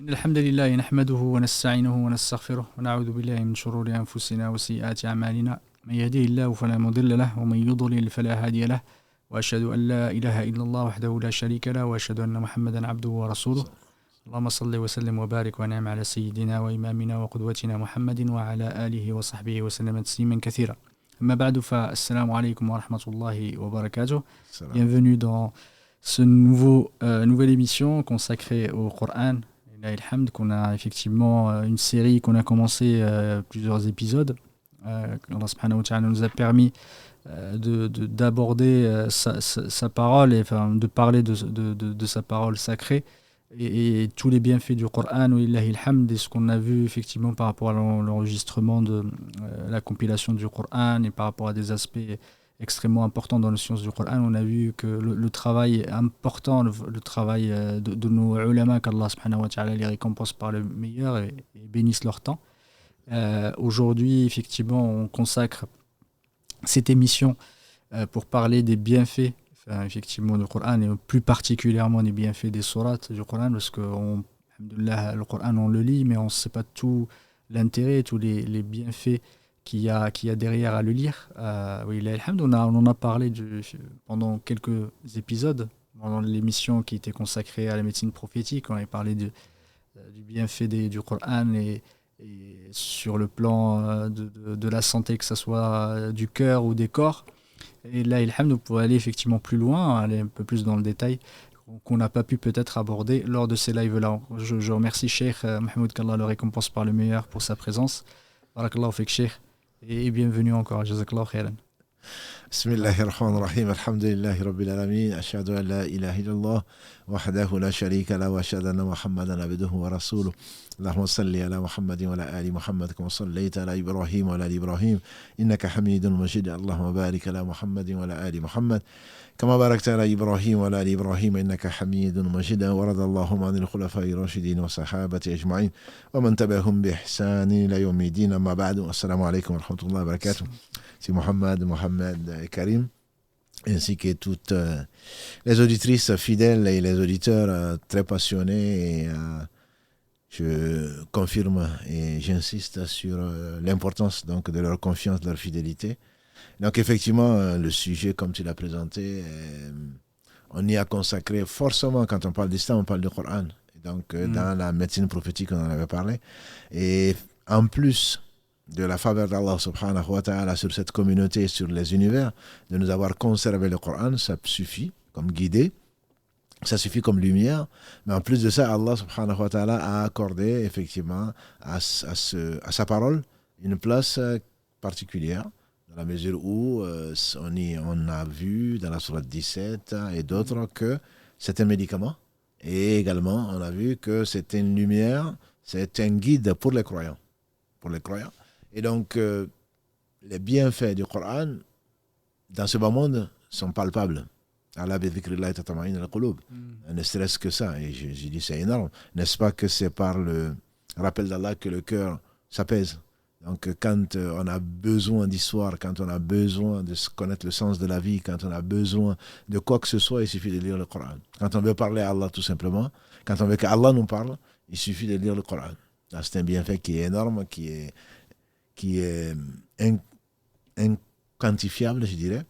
إن الحمد لله نحمده ونستعينه ونستغفره ونعوذ بالله من شرور أنفسنا وسيئات أعمالنا من يهده الله فلا مضل له ومن يضلل فلا هادي له وأشهد أن لا إله إلا الله وحده لا شريك له وأشهد أن محمدا عبده ورسوله اللهم صل وسلم وبارك ونعم على سيدنا وإمامنا وقدوتنا محمد وعلى آله وصحبه وسلم تسليما كثيرا أما بعد فالسلام عليكم ورحمة الله وبركاته. Bienvenue dans ce nouvelle émission consacrée au Coran. Alhamd, qu'on a effectivement une série qu'on a commencé plusieurs épisodes. Allah subhanahu wa ta'ala nous a permis d'aborder sa parole et enfin, de parler de sa parole sacrée et tous les bienfaits du Coran, et ce qu'on a vu effectivement par rapport à l'enregistrement de la compilation du Coran et par rapport à des aspects extrêmement important dans la science du Coran. On a vu que le travail important, le travail de nos ulama, qu'Allah subhanahu wa ta'ala les récompense par le meilleur et bénisse leur temps. Aujourd'hui, effectivement, on consacre cette émission pour parler des bienfaits effectivement du Coran et plus particulièrement des bienfaits des sourates du Coran, parce que le Coran on le lit mais on ne sait pas tout l'intérêt, tous les bienfaits qu'il y a derrière à le lire. On en a parlé pendant quelques épisodes, pendant l'émission qui était consacrée à la médecine prophétique. On avait parlé du bienfait du Coran et sur le plan de la santé, que ce soit du cœur ou des corps. Et là, vous pouvez aller effectivement plus loin, aller un peu plus dans le détail, qu'on n'a pas pu peut-être aborder lors de ces lives-là. Je remercie Cheikh Mahmoud, qu'Allah le récompense par le meilleur pour sa présence. Barakallahu fik Cheikh. Et bienvenue encore, jazakallahu khairan. Bismillahirrahmanirrahim, alhamdulillahi rabbil alamin, ashhadu an la ilaha illallah, wahdahu la sharika la, wa ashhadu anna Muhammadan abduhu wa rasuluh. Allahumma salli ala Muhammadin wa ala ali Muhammad, kama sallaita ala Ibrahim wa ala ali Ibrahim, innaka hamidun majid. Allahumma barik ala Muhammadin wa ala ali Muhammad, كما باركت على إبراهيم وعلى آل إبراهيم إنك حميد مجيد. ورضى اللهم عن الخلفاء الراشدين والصحابة أجمعين ومن تبعهم بإحسان إلى يوم الدين. أما بعد, السلام عليكم ورحمة الله وبركاته. C'est Mohamed et Karim, ainsi que toutes les auditrices fidèles et les auditeurs très passionnés. Et je confirme et j'insiste sur l'importance donc de leur confiance, de leur fidélité. Donc effectivement, le sujet, comme tu l'as présenté, on y a consacré forcément, quand on parle d'islam, on parle du Coran. Donc dans la médecine prophétique, on en avait parlé. Et en plus de la faveur d'Allah subhanahu wa ta'ala sur cette communauté, sur les univers, de nous avoir conservé le Coran, ça suffit comme guidée, ça suffit comme lumière. Mais en plus de ça, Allah subhanahu wa ta'ala a accordé effectivement à sa parole une place particulière, dans la mesure où on a vu dans la sourate 17 et d'autres que c'est un médicament. Et également, on a vu que c'est une lumière, c'est un guide pour les croyants. Et donc, les bienfaits du Coran, dans ce bas monde, sont palpables. Allah bi dhikrillahi tatma'innu al-qulub. Ne serait-ce que ça, et je dis c'est énorme. N'est-ce pas que c'est par le rappel d'Allah que le cœur s'apaise? Donc quand on a besoin d'histoire, quand on a besoin de connaître le sens de la vie, quand on a besoin de quoi que ce soit, il suffit de lire le Coran. Quand on veut parler à Allah tout simplement, quand on veut qu'Allah nous parle, il suffit de lire le Coran. Alors, c'est un bienfait qui est énorme, qui est inquantifiable, je dirais.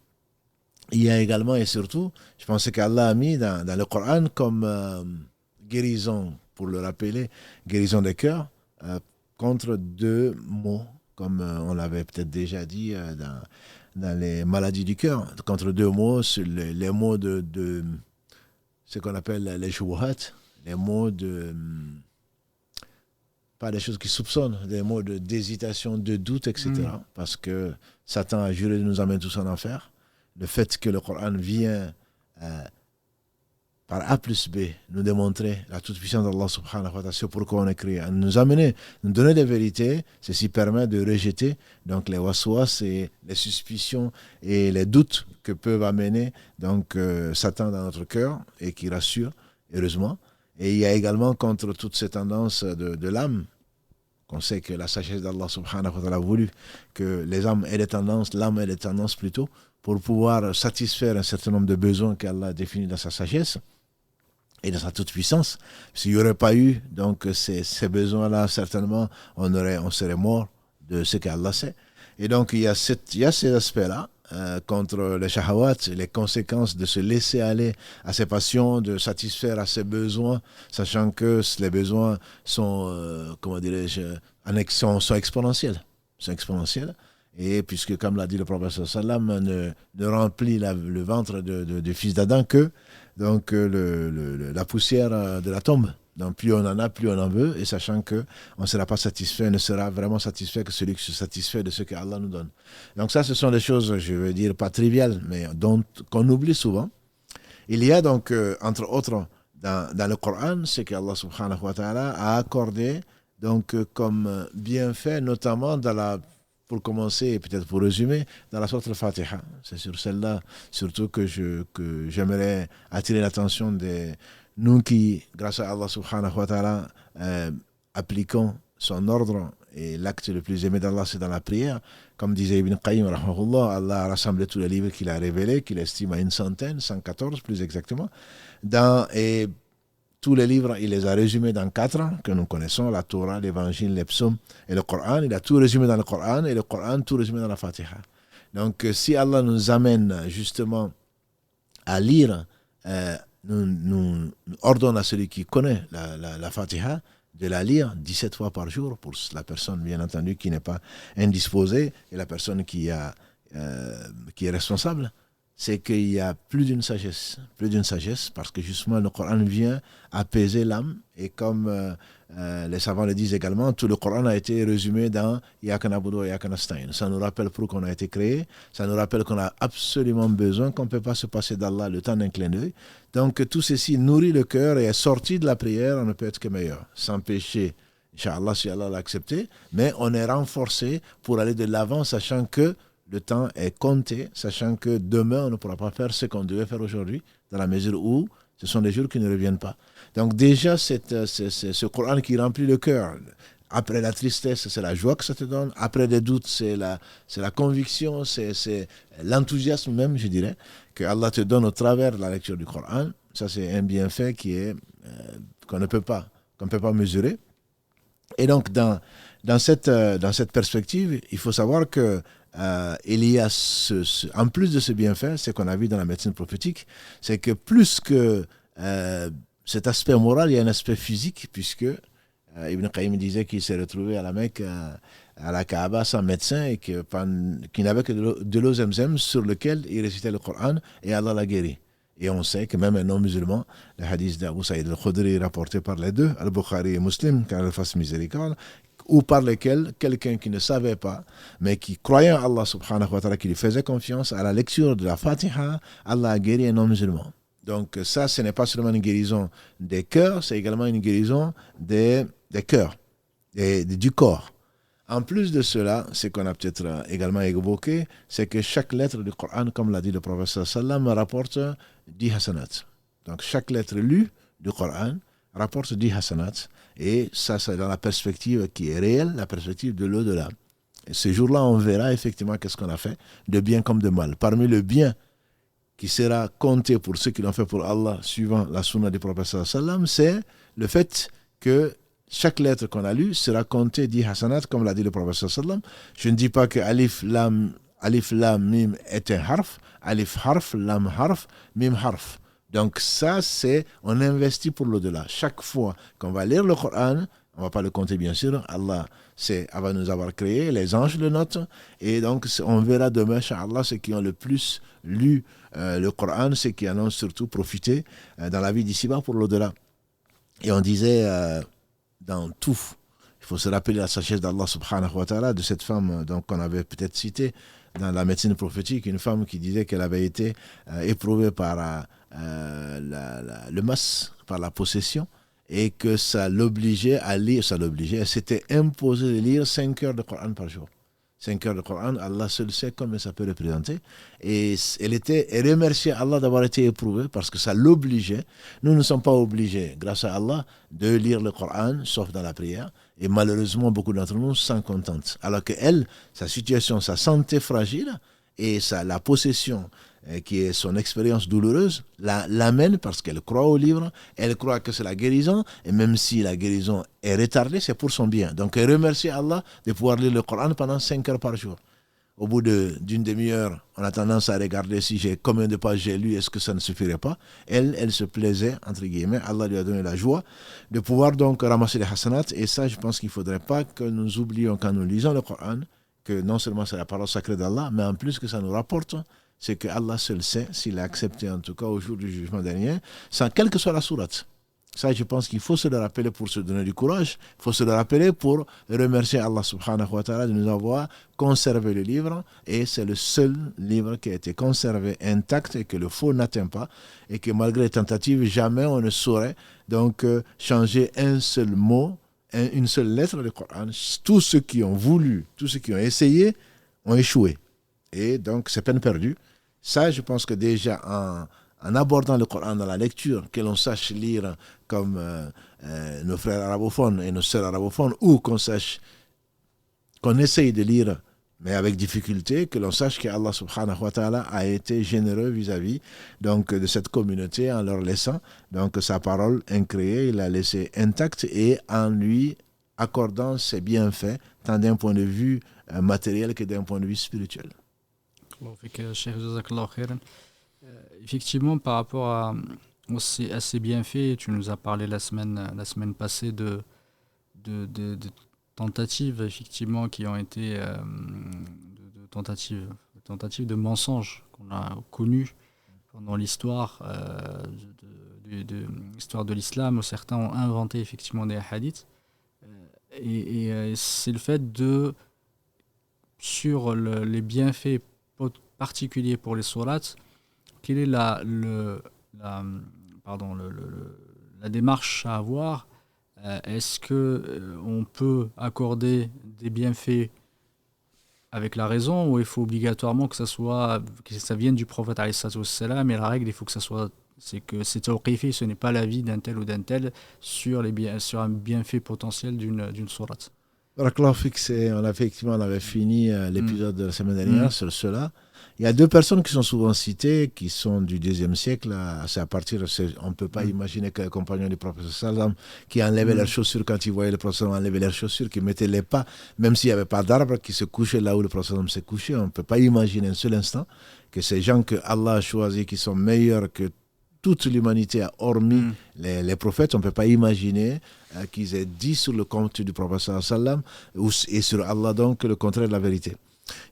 Il y a également et surtout, je pense qu'Allah a mis dans le Coran comme guérison, pour le rappeler, guérison des cœurs, contre deux maux, comme on l'avait peut-être déjà dit dans les maladies du cœur, contre deux maux, les maux de ce qu'on appelle les shubuhat, les maux de... pas des choses qui soupçonnent, des mots d'hésitation, de doute, etc. Parce que Satan a juré de nous amener tous en enfer. Le fait que le Coran vient par A plus B nous démontrer la toute-puissance d'Allah subhanahu wa ta'ala, c'est pourquoi on est créé, nous amener, nous donner des vérités, ceci permet de rejeter donc les waswas et les suspicions et les doutes que peuvent amener donc Satan dans notre cœur et qui rassure, heureusement. Et il y a également contre toutes ces tendances de l'âme, qu'on sait que la sagesse d'Allah subhanahu wa ta'ala a voulu que les âmes aient des tendances, l'âme ait des tendances plutôt, pour pouvoir satisfaire un certain nombre de besoins qu'Allah a définis dans sa sagesse. et dans sa toute-puissance. S'il n'y aurait pas eu donc ces besoins-là, certainement, on serait mort de ce qu'Allah sait. Et donc, il y a ces aspects-là contre les shahawat, les conséquences de se laisser aller à ses passions, de satisfaire à ses besoins, sachant que les besoins sont, sont exponentiels. Sont exponentiels. Et puisque, comme l'a dit le prophète sallam, ne remplit le ventre du fils d'Adam que donc la poussière de la tombe. Donc plus on en a, plus on en veut, et sachant qu'on ne sera pas satisfait, ne sera vraiment satisfait que celui qui se satisfait de ce que Allah nous donne. Donc ça, ce sont des choses, je veux dire, pas triviales, mais qu'on oublie souvent. Il y a donc, entre autres, dans le Coran, ce qu'Allah subhanahu wa ta'ala a accordé donc, comme bienfait, notamment pour commencer et peut-être pour résumer, dans la sourate al-Fatiha. C'est sur celle-là surtout que j'aimerais attirer l'attention de nous qui, grâce à Allah subhanahu wa ta'ala, appliquons son ordre, et l'acte le plus aimé d'Allah, c'est dans la prière. Comme disait Ibn Qayyim, rahmahullah, Allah a rassemblé tous les livres qu'il a révélés, qu'il estime à 114 plus exactement. Et tous les livres, il les a résumés dans 4 que nous connaissons, la Torah, l'Évangile, les psaumes et le Coran. Il a tout résumé dans le Coran, et le Coran tout résumé dans la Fatiha. Donc si Allah nous amène justement à lire, nous ordonne à celui qui connaît la Fatiha de la lire 17 fois par jour, pour la personne bien entendu qui n'est pas indisposée, et la personne qui est responsable. C'est qu'il y a plus d'une sagesse, parce que justement le Coran vient apaiser l'âme, et comme les savants le disent également, tout le Coran a été résumé dans Iyyaka na'budu wa iyyaka nasta'in. Ça nous rappelle pourquoi on a été créé, ça nous rappelle qu'on a absolument besoin, qu'on ne peut pas se passer d'Allah le temps d'un clin d'œil. Donc tout ceci nourrit le cœur, et est sorti de la prière, on ne peut être que meilleur, sans péché, Inch'Allah, si Allah l'a accepté, mais on est renforcé pour aller de l'avant, sachant que le temps est compté, sachant que demain, on ne pourra pas faire ce qu'on devait faire aujourd'hui, dans la mesure où ce sont des jours qui ne reviennent pas. Donc déjà, ce Coran qui remplit le cœur. Après la tristesse, c'est la joie que ça te donne. Après les doutes, c'est la conviction, c'est l'enthousiasme même, je dirais, que Allah te donne au travers de la lecture du Coran. Ça, c'est un bienfait qu'on ne peut pas mesurer. Et donc, dans cette perspective, il faut savoir que il y a en plus de ce bienfait, ce qu'on a vu dans la médecine prophétique, c'est que plus que cet aspect moral, il y a un aspect physique, puisque Ibn Qayyim disait qu'il s'est retrouvé à la Mecque, à la Kaaba, sans médecin, et qu'il n'avait que de l'eau Zemzem sur lequel il récitait le Coran, et Allah l'a guéri. Et on sait que même un non-musulman, le hadith d'Abu Saïd al-Khudri rapporté par les deux, Al-Bukhari et Muslim, qu'Allah fasse miséricorde, ou par lesquels quelqu'un qui ne savait pas, mais qui croyait en Allah subhanahu wa ta'ala, qui lui faisait confiance, à la lecture de la Fatiha, Allah a guéri un non-musulman. Donc ça, ce n'est pas seulement une guérison des cœurs, c'est également une guérison des cœurs, du corps. En plus de cela, ce qu'on a peut-être également évoqué, c'est que chaque lettre du Coran, comme l'a dit le prophète sallam, rapporte 10 hasanat. Donc chaque lettre lue du Coran rapporte 10 hasanat. Et ça, c'est dans la perspective qui est réelle, la perspective de l'au-delà. Et ce jour-là, on verra effectivement qu'est-ce qu'on a fait, de bien comme de mal. Parmi le bien qui sera compté pour ceux qui l'ont fait pour Allah, suivant la sunna du prophète sallam, c'est le fait que chaque lettre qu'on a lue sera comptée 10 hasanat, comme l'a dit le prophète sallam. Je ne dis pas que alif lam mim est un harf, alif harf, lam harf, mim harf. Donc ça, on investit pour l'au-delà. Chaque fois qu'on va lire le Coran, on ne va pas le compter bien sûr, Allah, avant de nous avoir créé, les anges le notent, et donc on verra demain, Inch'Allah, ceux qui ont le plus lu le Coran, ceux qui en ont surtout profité dans la vie d'ici-bas pour l'au-delà. Et on disait, dans tout, il faut se rappeler la sagesse d'Allah subhanahu wa ta'ala, de cette femme qu'on avait peut-être citée dans la médecine prophétique, une femme qui disait qu'elle avait été éprouvée par le mas, par la possession, et que ça l'obligeait à lire, elle s'était imposée de lire 5 heures de Coran par jour. 5 heures de Coran, Allah seul sait comment ça peut représenter. Et elle remerciait Allah d'avoir été éprouvée parce que ça l'obligeait. Nous ne sommes pas obligés, grâce à Allah, de lire le Coran, sauf dans la prière. Et malheureusement, beaucoup d'entre nous s'en contentent. Alors qu'elle, sa situation, sa santé fragile, et la possession, qui est son expérience douloureuse, l'amène parce qu'elle croit au livre, elle croit que c'est la guérison, et même si la guérison est retardée, c'est pour son bien. Donc elle remercie Allah de pouvoir lire le Coran pendant 5 heures par jour. Au bout d'une demi-heure, on a tendance à regarder si combien de pages j'ai lu, est-ce que ça ne suffirait pas. Elle se plaisait, entre guillemets, Allah lui a donné la joie de pouvoir donc ramasser les hasanats. Et ça, je pense qu'il ne faudrait pas que nous oublions quand nous lisons le Coran, que non seulement c'est la parole sacrée d'Allah, mais en plus que ça nous rapporte, c'est que Allah seul sait s'il a accepté en tout cas au jour du jugement dernier, sans quelle que soit la sourate. Ça, je pense qu'il faut se le rappeler pour se donner du courage. Il faut se le rappeler pour remercier Allah subhanahu wa ta'ala de nous avoir conservé le livre. Et c'est le seul livre qui a été conservé intact et que le faux n'atteint pas. Et que malgré les tentatives, jamais on ne saurait donc changer un seul mot, une seule lettre du Coran. Tous ceux qui ont voulu, tous ceux qui ont essayé, ont échoué. Et donc, c'est peine perdue. Ça, je pense que déjà en abordant le Coran dans la lecture, que l'on sache lire comme nos frères arabophones et nos sœurs arabophones, ou qu'on essaye de lire, mais avec difficulté, que l'on sache qu'Allah subhanahu wa ta'ala a été généreux vis-à-vis donc, de cette communauté en leur laissant donc, sa parole incréée, il l'a laissée intacte et en lui accordant ses bienfaits, tant d'un point de vue matériel que d'un point de vue spirituel. Effectivement, par rapport à ces bienfaits, tu nous as parlé la semaine passée de tentatives effectivement qui ont été de tentatives de mensonges qu'on a connues pendant l'histoire de l'histoire de l'islam, où certains ont inventé effectivement des hadiths et c'est le fait sur les bienfaits particuliers pour les sourates. Quelle est la démarche à avoir? Est-ce qu'on peut accorder des bienfaits avec la raison, ou il faut obligatoirement que ça vienne du prophète alayhi salatu wassalam, et la règle, il faut que c'est que c'est tawqifi, ce n'est pas l'avis d'un tel ou d'un tel sur un bienfait potentiel d'une sourate. On avait fini l'épisode de la semaine dernière sur cela. Il y a deux personnes qui sont souvent citées, qui sont du IIe siècle. On ne peut pas imaginer que les compagnons du prophète sallam qui enlevaient leurs chaussures quand ils voyaient le prophète enlever leurs chaussures, qui mettaient les pas, même s'il n'y avait pas d'arbre, qui se couchaient là où le prophète s'est couché. On ne peut pas imaginer un seul instant que ces gens que Allah a choisis, qui sont meilleurs que toute l'humanité, hormis les prophètes, on ne peut pas imaginer qu'ils aient dit sur le compte du prophète sallam et sur Allah donc le contraire de la vérité.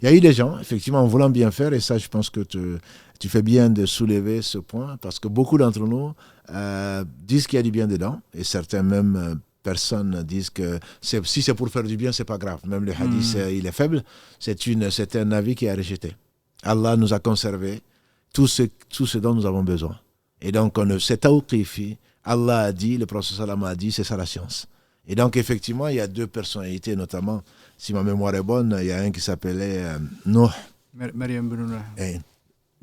Il y a eu des gens, effectivement, en voulant bien faire, et ça, je pense que tu fais bien de soulever ce point, parce que beaucoup d'entre nous disent qu'il y a du bien dedans, et certaines même personnes disent que si c'est pour faire du bien, c'est pas grave. Même le hadith, il est faible. C'est un avis qui est rejeté. Allah nous a conservé tout ce dont nous avons besoin. Et donc, c'est tawqifi. Allah a dit, le prophète sallam a dit, c'est ça la science. Et donc, effectivement, il y a deux personnalités, notamment, si ma mémoire est bonne, il y a un qui s'appelait Nuh.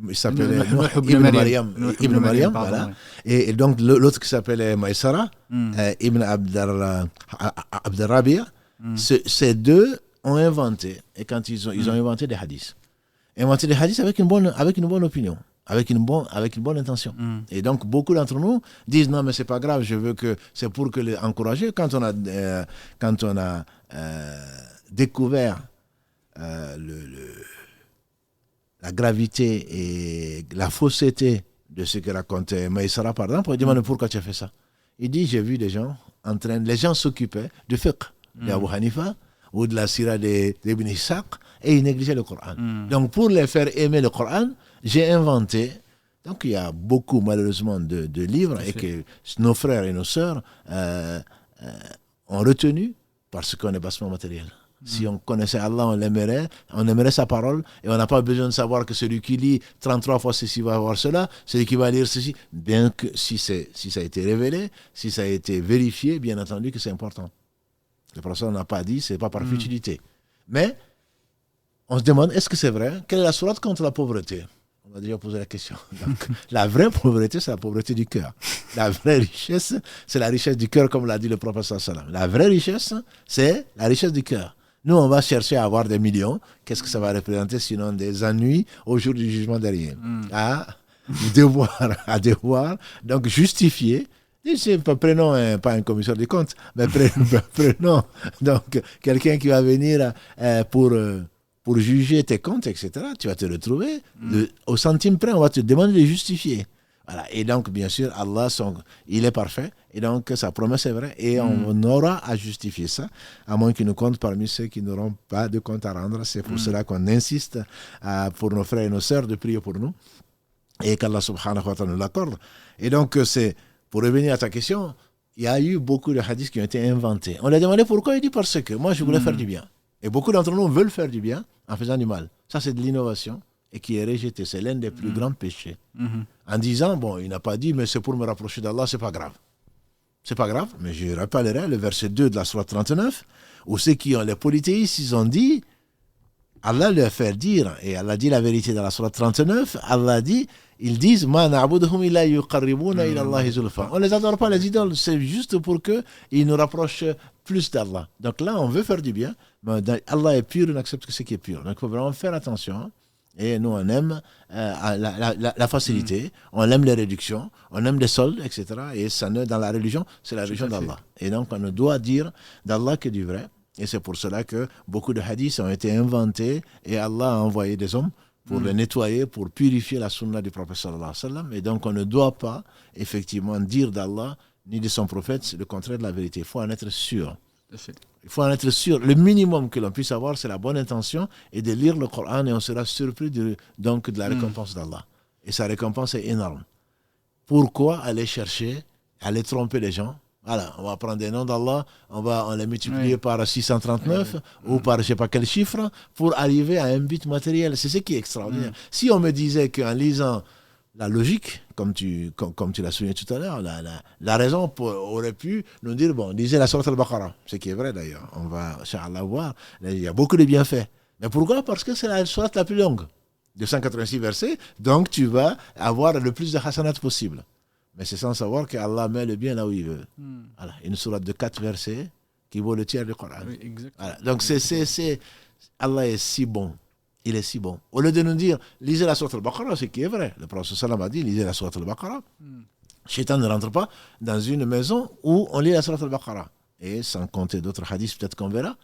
Il s'appelait Ibn Maryam, voilà. Et donc, l'autre qui s'appelait Maïsara, Ibn Abd-Rabia. Ces deux ont inventé, et quand ils ont inventé des hadiths. Inventé des hadiths avec une bonne opinion. Avec une bonne intention. Et donc, beaucoup d'entre nous disent non, mais c'est pas grave, c'est pour encourager. Quand on a découvert la gravité et la fausseté de ce que racontait Maïsara, par exemple, on demande pourquoi tu as fait ça. Il dit, j'ai vu les gens s'occupaient de fiqh, d'Abu Hanifa, ou de la sira d'Ibn Ishaq, et ils négligeaient le Coran. Donc, pour les faire aimer le Coran, j'ai inventé. Donc, il y a beaucoup, malheureusement, de livres et que nos frères et nos sœurs ont retenu parce qu'on est bassement matériel. Si on connaissait Allah, on aimerait sa parole, et on n'a pas besoin de savoir que celui qui lit 33 fois ceci va avoir cela, celui qui va lire ceci, bien que si ça a été révélé, si ça a été vérifié, bien entendu que c'est important. Le professeur n'a pas dit, c'est pas par futilité. Mais on se demande, est-ce que c'est vrai? Quelle est la sourate contre la pauvreté? On a déjà posé la question. Donc, la vraie pauvreté, c'est la pauvreté du cœur. La vraie richesse, c'est la richesse du cœur, comme l'a dit le prophète sallallahu alayhi wa sallam. La vraie richesse, c'est la richesse du cœur. Nous, on va chercher à avoir des millions. Qu'est-ce que ça va représenter sinon des ennuis au jour du jugement derrière? À devoir, donc justifier. Prenons pas un commissaire des comptes, mais prenons donc quelqu'un qui va venir pour juger tes comptes, etc. Tu vas te retrouver au centime près, on va te demander de justifier. Voilà. Et donc, bien sûr, Allah, il est parfait. Et donc, sa promesse est vraie. Et on aura à justifier ça, à moins qu'il nous compte parmi ceux qui n'auront pas de compte à rendre. C'est pour cela qu'on insiste pour nos frères et nos sœurs de prier pour nous. Et qu'Allah subhanahu wa ta'ala nous l'accorde. Et donc, pour revenir à ta question, il y a eu beaucoup de hadiths qui ont été inventés. On lui a demandé pourquoi. Il dit parce que moi, je voulais faire du bien. Et beaucoup d'entre nous veulent faire du bien en faisant du mal. Ça, c'est de l'innovation et qui est rejeté. C'est l'un des plus grands péchés. En disant, bon, il n'a pas dit, mais c'est pour me rapprocher d'Allah, c'est pas grave. C'est pas grave, mais je rappellerai le verset 2 de la sourate 39, où ceux qui ont les polythéistes, ils ont dit, Allah leur fait dire, et Allah dit la vérité dans la sourate 39, Allah dit, ils disent, Ma na'buduhum illa yuqarribuna ila Allahi zulfa. On ne les adore pas, les idoles, c'est juste pour qu'ils nous rapprochent plus d'Allah. Donc là, on veut faire du bien, mais Allah est pur, on accepte ce qui est pur. Donc il faut vraiment faire attention. Et nous, on aime la facilité, on aime les réductions, on aime les soldes, etc. Et ça, dans la religion, c'est la religion d'Allah. Et donc, on ne doit dire d'Allah que du vrai. Et c'est pour cela que beaucoup de hadiths ont été inventés et Allah a envoyé des hommes pour les nettoyer, pour purifier la sunna du prophète sallallahu alayhi wa sallam. Et donc, on ne doit pas, effectivement, dire d'Allah ni de son prophète, c'est le contraire de la vérité. Il faut en être sûr. Il faut en être sûr. Le minimum que l'on puisse avoir, c'est la bonne intention et de lire le Coran et on sera surpris de la récompense d'Allah. Et sa récompense est énorme. Pourquoi aller chercher, aller tromper les gens? Voilà, on va prendre des noms d'Allah, on les multiplier par 639 ou par je ne sais pas quel chiffre pour arriver à un but matériel. C'est ce qui est extraordinaire. Si on me disait qu'en lisant la logique, comme tu l'as souligné tout à l'heure, la raison aurait pu nous dire, bon, lisez la sourate al-Baqarah, ce qui est vrai d'ailleurs, on va, Inch'Allah, voir, il y a beaucoup de bienfaits. Mais pourquoi? Parce que c'est la sourate la plus longue, de 186 versets, donc tu vas avoir le plus de hasanat possible. Mais c'est sans savoir qu'Allah met le bien là où il veut. Voilà, une sourate de 4 versets qui vaut le tiers du Coran. Oui, voilà. Donc Allah est si bon. Il est si bon. Au lieu de nous dire, lisez la sourate al-Baqarah, ce qui est vrai. Le prophète sallam a dit, lisez la sourate al-Baqarah. Shaitan ne rentre pas dans une maison où on lit la sourate al-Baqarah. Et sans compter d'autres hadiths, peut-être qu'on verra.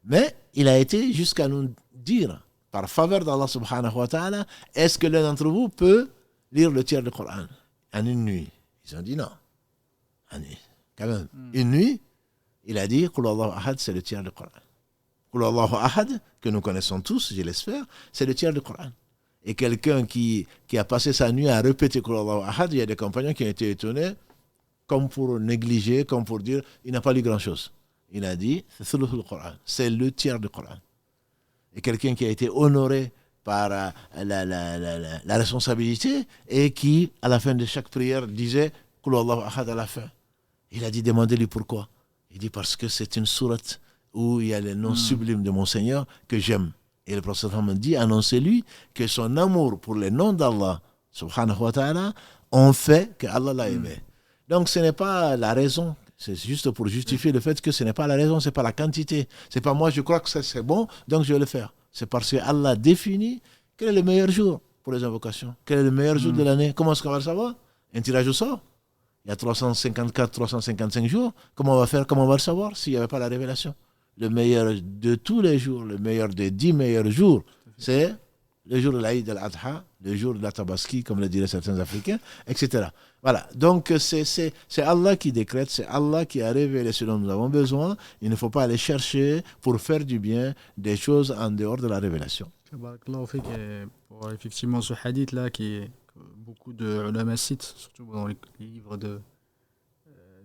Mais il a été jusqu'à nous dire, par faveur d'Allah subhanahu wa ta'ala, est-ce que l'un d'entre vous peut lire le tiers du Coran en une nuit? Ils ont dit non. Quand même. Une nuit, il a dit, Qul Allahu ahad, c'est le tiers du Coran. Qul Allahu ahad, que nous connaissons tous, je l'espère, c'est le tiers du Coran. Et quelqu'un qui a passé sa nuit à répéter Qul Allahu ahad, il y a des compagnons qui ont été étonnés, comme pour négliger, comme pour dire, il n'a pas lu grand-chose. Il a dit, c'est le tiers du Coran. Et quelqu'un qui a été honoré par la responsabilité et qui, à la fin de chaque prière, disait Qul Allahu ahad à la fin. Il a dit, demandez-lui pourquoi. Il dit, parce que c'est une sourate où il y a les noms sublimes de mon Seigneur que j'aime. Et le prophète me dit, annoncez-lui que son amour pour les noms d'Allah, subhanahu wa ta'ala, ont fait que Allah l'a aimé. Donc ce n'est pas la raison, c'est juste pour justifier le fait que ce n'est pas la raison, ce n'est pas la quantité. C'est pas moi, je crois que ça c'est bon, donc je vais le faire. C'est parce que Allah définit quel est le meilleur jour pour les invocations. Quel est le meilleur jour de l'année? Comment est-ce qu'on va le savoir? Un tirage au sort. Il y a 354, 355 jours. Comment on va faire? Comment on va le savoir s'il n'y avait pas la révélation? Le meilleur de tous les jours, le meilleur des 10 meilleurs jours, c'est le jour de l'Aïd al-Adha, le jour de la Tabaski, comme le diraient certains Africains, etc. Voilà. Donc, c'est Allah qui décrète, c'est Allah qui a révélé ce dont nous avons besoin. Il ne faut pas aller chercher pour faire du bien des choses en dehors de la révélation. Pour effectivement ce hadith-là, que beaucoup de ulama citent, surtout dans les livres des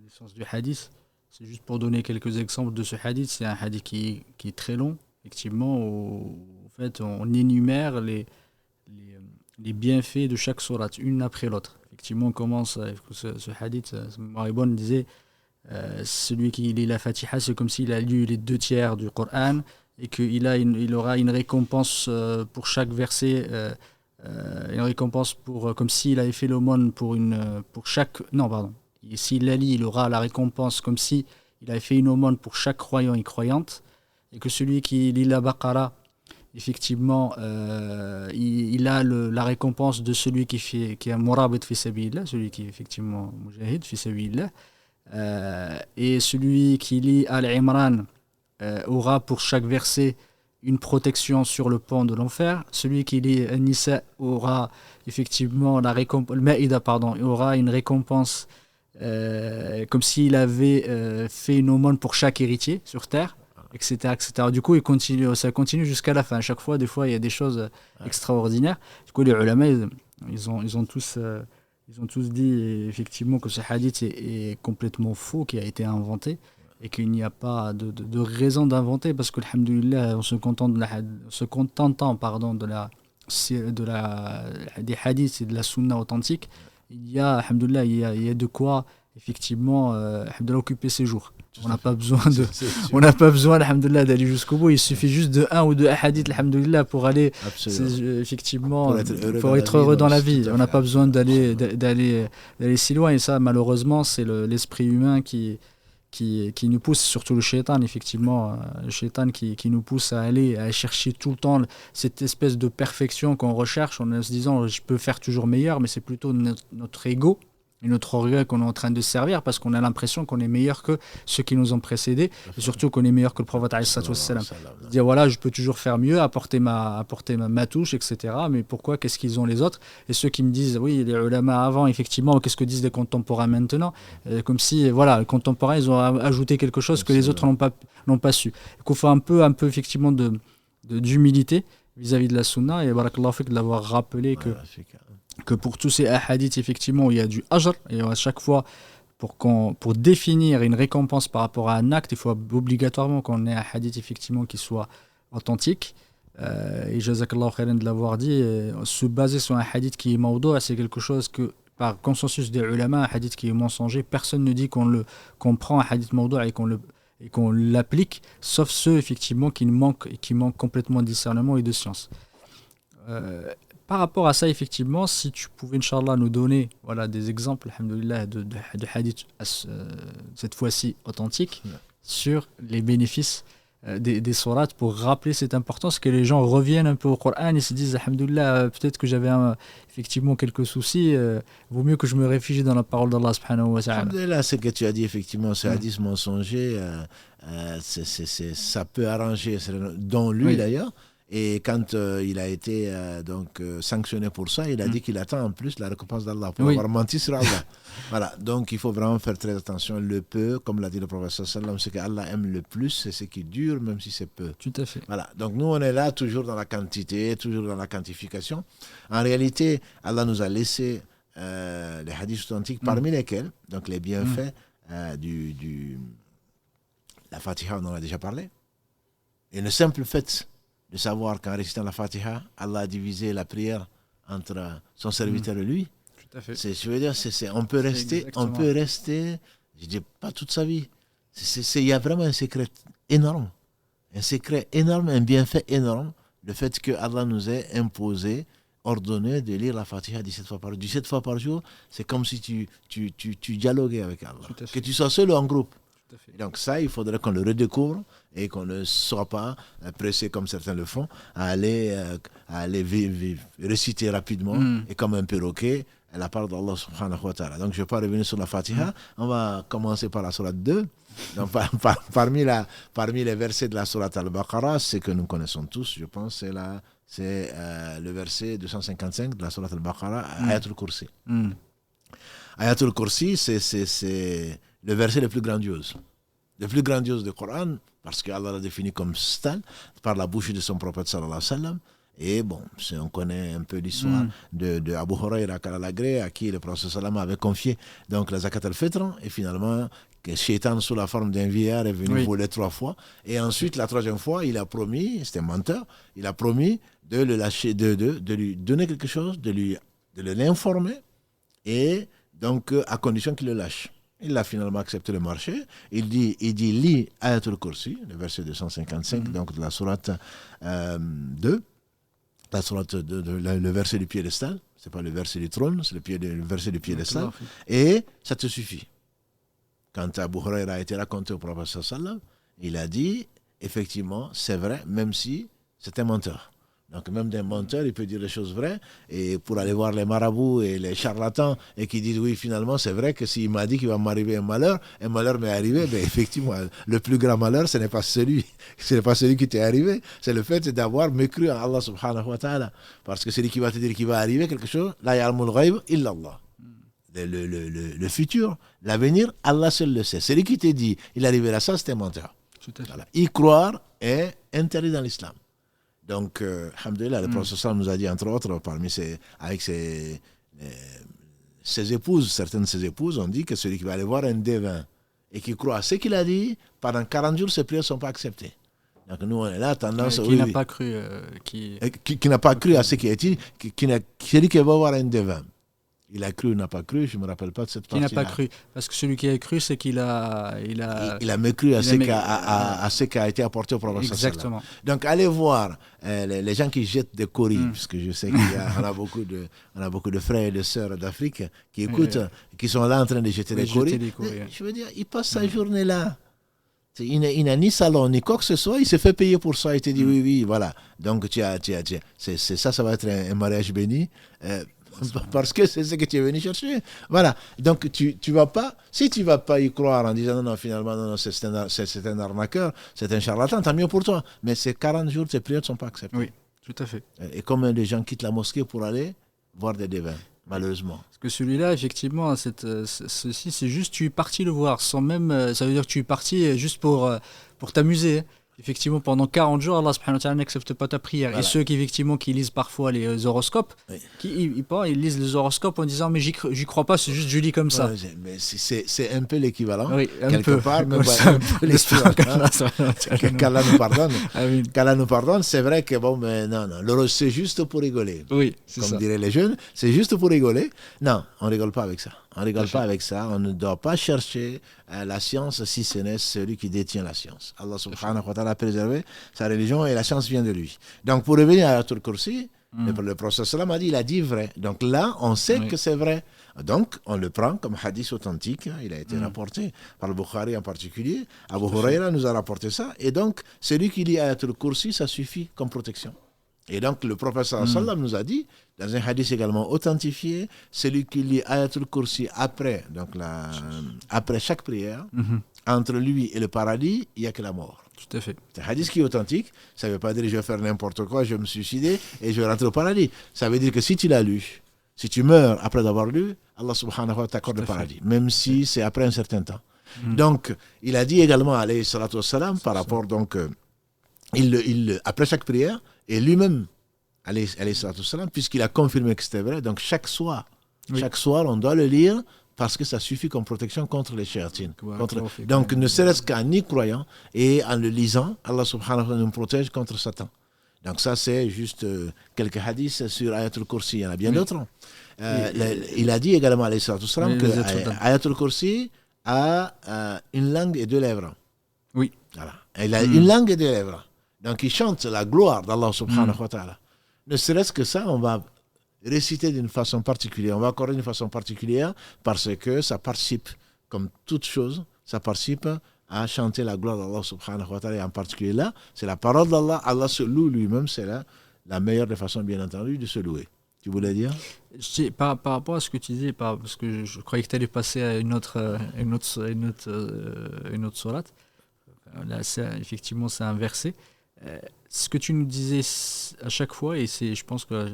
sciences du hadith, c'est juste pour donner quelques exemples de ce hadith. C'est un hadith qui est très long, effectivement, où en fait, on énumère les bienfaits de chaque sourate, une après l'autre. Effectivement, on commence avec ce hadith, Maribon disait, celui qui lit la Fatiha, c'est comme s'il a lu les 2 tiers du Coran, et qu'il aura une récompense pour chaque verset, une récompense comme s'il avait fait l'aumône pour chaque... Non, pardon. Et s'il la lit, il aura la récompense comme si il avait fait une aumône pour chaque croyant et croyante. et que celui qui lit la Baqara, effectivement, il a la récompense de celui qui est un murabit fi sabilillah, celui qui est effectivement mujahid fi sabilillah. Et celui qui lit Al-Imran aura pour chaque verset une protection sur le pont de l'enfer. Celui qui lit An-Nisa aura effectivement la récompense, Al-Maïda, pardon, aura une récompense comme s'il avait fait une aumône pour chaque héritier sur terre, etc., etc. Du coup, ça continue jusqu'à la fin. À chaque fois, des fois, il y a des choses extraordinaires. Du coup, les ulama, ils ont tous dit effectivement que ce hadith est complètement faux, qui a été inventé, et qu'il n'y a pas de raison d'inventer, parce que, alhamdoulilah, en se contentant des hadiths et de la sunna authentique, il y a, alhamdoulilah, il y a de quoi effectivement occuper ses jours. On n'a pas besoin, alhamdoulilah, d'aller jusqu'au bout. Il suffit juste de un ou deux hadiths, alhamdoulilah, pour aller, effectivement, pour être heureux dans la vie. On n'a pas besoin d'aller si loin. Et ça, malheureusement, c'est l'esprit humain qui nous pousse, surtout le shaitan, effectivement, le shaitan qui nous pousse à aller chercher tout le temps cette espèce de perfection qu'on recherche, en se disant je peux faire toujours meilleur, mais c'est plutôt notre ego et notre orgueil qu'on est en train de servir, parce qu'on a l'impression qu'on est meilleur que ceux qui nous ont précédés, et surtout qu'on est meilleur que le prophète alayhi salatu wassalam. Dire voilà, je peux toujours faire mieux, apporter ma touche, etc. Mais pourquoi, qu'est-ce qu'ils ont les autres? Et ceux qui me disent oui, les ulama avant, effectivement, qu'est-ce que disent les contemporains maintenant? Comme si, voilà, les contemporains, ils ont ajouté quelque chose que les autres n'ont pas su. Il faut un peu effectivement d'humilité vis-à-vis de la sunna, et barakallahu fik de l'avoir rappelé que pour tous ces hadiths, effectivement, il y a du ajr, et à chaque fois, pour définir une récompense par rapport à un acte, il faut obligatoirement qu'on ait un hadith, effectivement, qui soit authentique. Et jazakallahu khairan de l'avoir dit, se baser sur un hadith qui est mawdou', c'est quelque chose que, par consensus des ulama, un hadith qui est mensonger, personne ne dit qu'on prend un hadith mawdou' et qu'on l'applique, sauf ceux, effectivement, qui manquent complètement de discernement et de science. Par rapport à ça, effectivement, si tu pouvais, Inch'Allah, nous donner des exemples, alhamdoulilah, de hadiths, cette fois-ci authentiques, sur les bénéfices des sourates, pour rappeler cette importance, que les gens reviennent un peu au Coran et se disent, alhamdoulilah, peut-être que j'avais effectivement quelques soucis, vaut mieux que je me réfugie dans la parole d'Allah subhanahu wa ta'ala. Alhamdoulilah, ce que tu as dit, effectivement, ce hadith mensonger, ça peut arranger, dont lui d'ailleurs. Et quand il a été sanctionné pour ça, il a dit qu'il attend en plus la récompense d'Allah pour avoir menti sur Allah. Voilà, donc il faut vraiment faire très attention. Le peu, comme l'a dit le prophète sallallahu alayhi wa sallam, ce qu'Allah aime le plus, c'est ce qui dure, même si c'est peu. Tout à fait. Voilà, donc nous on est là toujours dans la quantité, toujours dans la quantification. En réalité, Allah nous a laissé les hadiths authentiques, parmi lesquels, donc les bienfaits la Fatiha, on en a déjà parlé. Et le simple fait de savoir qu'en récitant la Fatiha, Allah a divisé la prière entre son serviteur et lui. Tout à fait. Je veux dire, on peut rester, je dis pas toute sa vie. Il y a vraiment un secret énorme. Un bienfait énorme. Le fait que Allah nous ait imposé, ordonné de lire la Fatiha 17 fois par jour. 17 fois par jour, c'est comme si tu dialoguais avec Allah. Que tu sois seul ou en groupe. Donc ça, il faudrait qu'on le redécouvre et qu'on ne soit pas pressé, comme certains le font, à aller réciter rapidement et comme un perroquet la parole d'Allah subhanahu wa ta'ala. Donc je ne vais pas revenir sur la Fatiha. On va commencer par la sourate 2. Donc, parmi les versets de la sourate Al-Baqarah, ce que nous connaissons tous, je pense, c'est le verset 255 de la sourate Al-Baqarah, Ayatul Kursi. Ayatul Kursi, c'est le verset le plus grandiose. Le plus grandiose du Coran, parce qu'Allah l'a défini comme tel, par la bouche de son prophète sallallahu alayhi wa sallam. Et bon, on connaît un peu l'histoire de Abu Huraira Kalalagré, à qui le prophète sallam avait confié donc la zakat al-fitr, et finalement, que Shaitan, sous la forme d'un vieillard, est venu voler 3 fois. Et ensuite, la 3e fois, il a promis, c'était un menteur, il a promis de le lâcher, de lui donner quelque chose, de l'informer, et donc à condition qu'il le lâche. Il a finalement accepté le marché. Il dit lis Ayatul Kursi, le verset 255, donc de la sourate 2. La sourate le verset du piédestal. C'est pas le verset du trône, c'est le verset du piédestal. Et ça te suffit. Quand Abu Huraira a été raconté au prophète sallallahu, il a dit effectivement, c'est vrai, même si c'est un menteur. Donc même d'un menteur, il peut dire des choses vraies. Et pour aller voir les marabouts et les charlatans et qui disent oui, finalement, c'est vrai que s'il m'a dit qu'il va m'arriver un malheur m'est arrivé, ben effectivement, le plus grand malheur, ce n'est pas celui qui t'est arrivé, c'est le fait d'avoir mécru en Allah subhanahu wa ta'ala. Parce que celui qui va te dire qu'il va arriver quelque chose, la ya'lamul ghayb illa Allah. Le futur, l'avenir, Allah seul le sait. Celui qui te dit il arrivera ça, c'est un menteur. Voilà. Y croire est interdit dans l'islam. Donc, alhamdoulilah, le prophète nous a dit, entre autres, avec ses épouses, certaines de ses épouses ont dit que celui qui va aller voir un devin et qui croit à ce qu'il a dit, pendant 40 jours, ses prières ne sont pas acceptées. Donc nous, on est là, tendance... Qui n'a pas cru... qui n'a pas cru à ce qui a été dit, celui qui va voir un devin. Il a cru ou n'a pas cru, je ne me rappelle pas de cette partie-là. Qui n'a pas cru. Parce que celui qui a cru, c'est qu'il a... Il a mécru à ce qui a été apporté au prophète. Exactement. Donc allez voir les gens qui jettent des coris, puisque je sais qu'on a beaucoup de frères et de sœurs d'Afrique qui écoutent, qui sont là en train de jeter des coris. Je veux dire, il passe sa journée là. Il n'a ni salon, ni quoi que ce soit, il se fait payer pour ça. Il te dit oui, voilà. Donc ça va être un mariage béni. Parce que c'est ce que tu es venu chercher. Voilà. Donc, tu vas pas, si tu vas pas y croire en disant non, finalement, non, c'est un arnaqueur, c'est un charlatan, tant mieux pour toi. Mais ces 40 jours, tes prières ne sont pas acceptées. Oui, tout à fait. Et combien de gens quittent la mosquée pour aller voir des devins, malheureusement. Parce que celui-là, effectivement, ceci, c'est juste tu es parti le voir, sans même. Ça veut dire que tu es parti juste pour t'amuser. Effectivement, pendant 40 jours, Allah subhanahu wa ta'ala n'accepte pas ta prière. Voilà. Et ceux qui lisent parfois les horoscopes, ils lisent les horoscopes en disant mais j'y crois pas, c'est juste je lis comme ça. Mais c'est un peu l'équivalent. Oui, quelque part, qu'Allah nous pardonne. Qu'Allah nous pardonne, c'est vrai que non, c'est juste pour rigoler. Oui, c'est comme ça. Diraient les jeunes, c'est juste pour rigoler. Non, on ne rigole pas avec ça. On ne rigole pas avec ça. On ne doit pas chercher la science si ce n'est celui qui détient la science. Allah subhanahu wa ta'ala a préservé sa religion et la science vient de lui. Donc pour revenir à Ayatul Kursi, le prophète sallam a dit, il a dit vrai. Donc là, on sait que c'est vrai. Donc on le prend comme hadith authentique. Il a été rapporté par le Bukhari en particulier. Abu Huraira nous a rapporté ça. Et donc celui qui lit Ayatul Kursi, ça suffit comme protection. Et donc le prophète sallam nous a dit, dans un hadith également authentifié, celui qui lit Ayatul Kursi après chaque prière, entre lui et le paradis, il n'y a que la mort. Tout à fait. C'est un hadith qui est authentique. Ça ne veut pas dire je vais faire n'importe quoi, je vais me suicider et je vais rentrer au paradis. Ça veut dire que si tu l'as lu, si tu meurs après l'avoir lu, Allah subhanahu wa ta'ala t'accorde le paradis, même si c'est après un certain temps. Donc, il a dit également, alayhi salatu wassalam, par rapport donc, après chaque prière, et lui-même, alayhi salatu wassalam, puisqu'il a confirmé que c'était vrai, donc chaque soir, on doit le lire parce que ça suffit comme protection contre les shayatines. Donc, ne serait-ce qu'en y croyant et en le lisant, Allah subhanahu wa ta'ala nous protège contre Satan. Donc ça, c'est juste quelques hadiths sur Ayatul Kursi. Il y en a bien d'autres. Il a dit également, alayhi salatu wassalam, que Ayatul Kursi a une langue et deux lèvres. Oui. Voilà. Il a une langue et deux lèvres. Donc il chante la gloire d'Allah subhanahu wa ta'ala. Ne serait-ce que ça, on va réciter d'une façon particulière, on va accorder d'une façon particulière parce que ça participe, comme toute chose, ça participe à chanter la gloire d'Allah subhanahu wa ta'ala. Et en particulier là, c'est la parole d'Allah. Allah se loue lui-même, c'est la meilleure des façons, bien entendu, de se louer. Tu voulais dire? Par rapport à ce que tu disais, parce que je croyais que tu allais passer à une autre sourate. Là, effectivement, c'est inversé. Ce que tu nous disais à chaque fois, et je pense que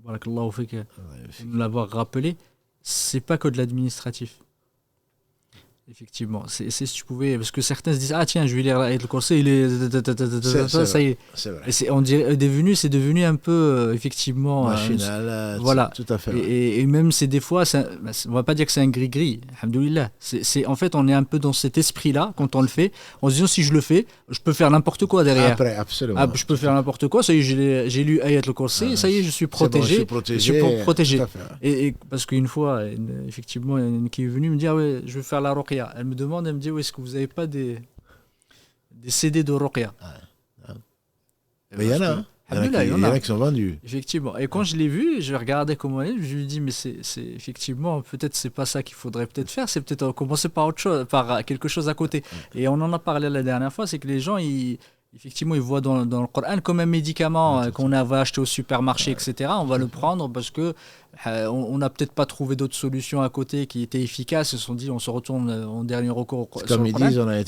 barakallahu fik de l'avoir rappelé, c'est pas que de l'administratif. Effectivement, c'est si tu pouvais, parce que certains se disent tiens, je vais lire le conseil, ça y est. C'est vrai. Et c'est devenu un peu effectivement machinal, voilà. Tout à fait. Et même c'est des fois, on va pas dire que c'est un gris-gris, alhamdoulilah. C'est en fait on est un peu dans cet esprit-là quand on le fait, en se disant si je le fais, je peux faire n'importe quoi derrière. Après, absolument. Je peux faire n'importe quoi. Ça y est, j'ai lu Ayat al-Kursi, ça y est, je suis protégé. Je suis protégé. Et parce qu'une fois, effectivement, une qui est venue me dire je vais faire la ruqya. Elle me demande, elle me dit est-ce que vous n'avez pas des CD de ruqya? Mais il y en a. Alhamdoulilah, il y Il en y en a. a qui sont vendus. Effectivement. Et quand je l'ai vu, je regardais comment elle est, je lui ai dit, mais effectivement, peut-être c'est pas ça qu'il faudrait peut-être faire, c'est peut-être commencer par autre chose, par quelque chose à côté. Et on en a parlé la dernière fois, c'est que les gens, effectivement, ils voient dans le Coran comme un médicament qu'on va acheter au supermarché, etc. On va le prendre parce que on n'a peut-être pas trouvé d'autres solutions à côté qui étaient efficaces. Ils se sont dit, on se retourne en dernier recours sur Comme le ils Coran. disent, on a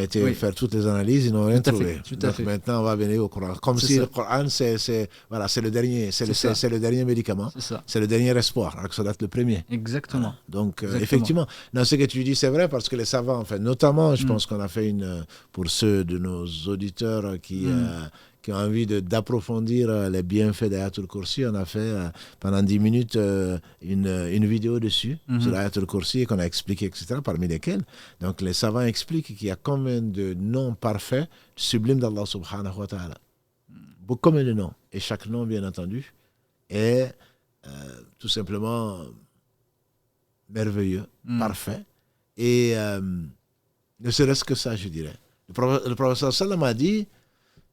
été Oui. faire toutes les analyses, ils n'ont rien Tout à fait, trouvé. tout à Donc fait. maintenant, on va venir au Coran. Comme C'est si ça. le Coran, c'est le dernier, C'est ça. c'est le dernier médicament, C'est ça. c'est le dernier espoir, alors que ça doit être le premier. Exactement. Donc, Exactement. effectivement, non, ce que tu dis, c'est vrai parce que les savants, en fait, notamment, je pense qu'on a fait pour ceux de nos auditeurs qui ont envie d'approfondir les bienfaits d'Ayatul Kursi, on a fait pendant 10 minutes une vidéo dessus, sur Ayatul Kursi, qu'on a expliqué, etc., parmi lesquels. Donc, les savants expliquent qu'il y a combien de noms parfaits, sublimes d'Allah subhanahu wa ta'ala. Combien de noms. Et chaque nom, bien entendu, est tout simplement merveilleux, parfait. Et ne serait-ce que ça, je dirais. Le professeur Sallam a dit,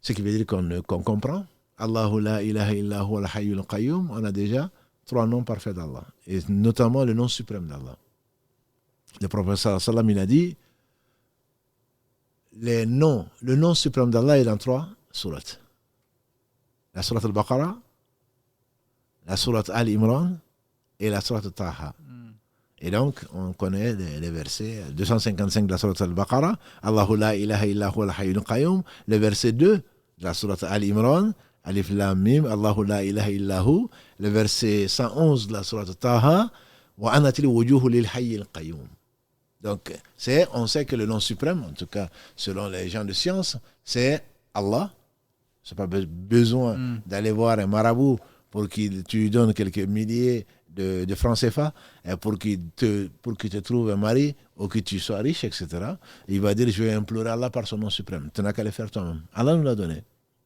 ce qui veut dire qu'on comprend, Allahu la ilaha illa huwa al-hayyul qayyum, on a déjà 3 noms parfaits d'Allah, et notamment le nom suprême d'Allah. Le professeur Sallam, il a dit, le nom suprême d'Allah est dans 3 sourates. La sourate al-Baqarah, la sourate Al-Imran et la sourate Taha. Et donc, on connaît les versets 255 de la sourate Al-Baqarah, Allahu la ilaha illa huwa al-hayyul qayyum, le verset 2 de la sourate Al-Imran, Alif Lam Mim, Allahu la ilaha illa hu, le verset 111 de la sourate Taha, wa anatil wujuhu lil hayyil qayyum. Donc, on sait que le nom suprême, en tout cas selon les gens de science, c'est Allah. C'est pas besoin d'aller voir un marabout pour qu'il tu lui donne quelques milliers de francs CFA pour qu'il te trouve un mari ou que tu sois riche, etc. Il va dire, je vais implorer Allah par son nom suprême. Tu n'as qu'à le faire toi-même. Allah nous l'a donné.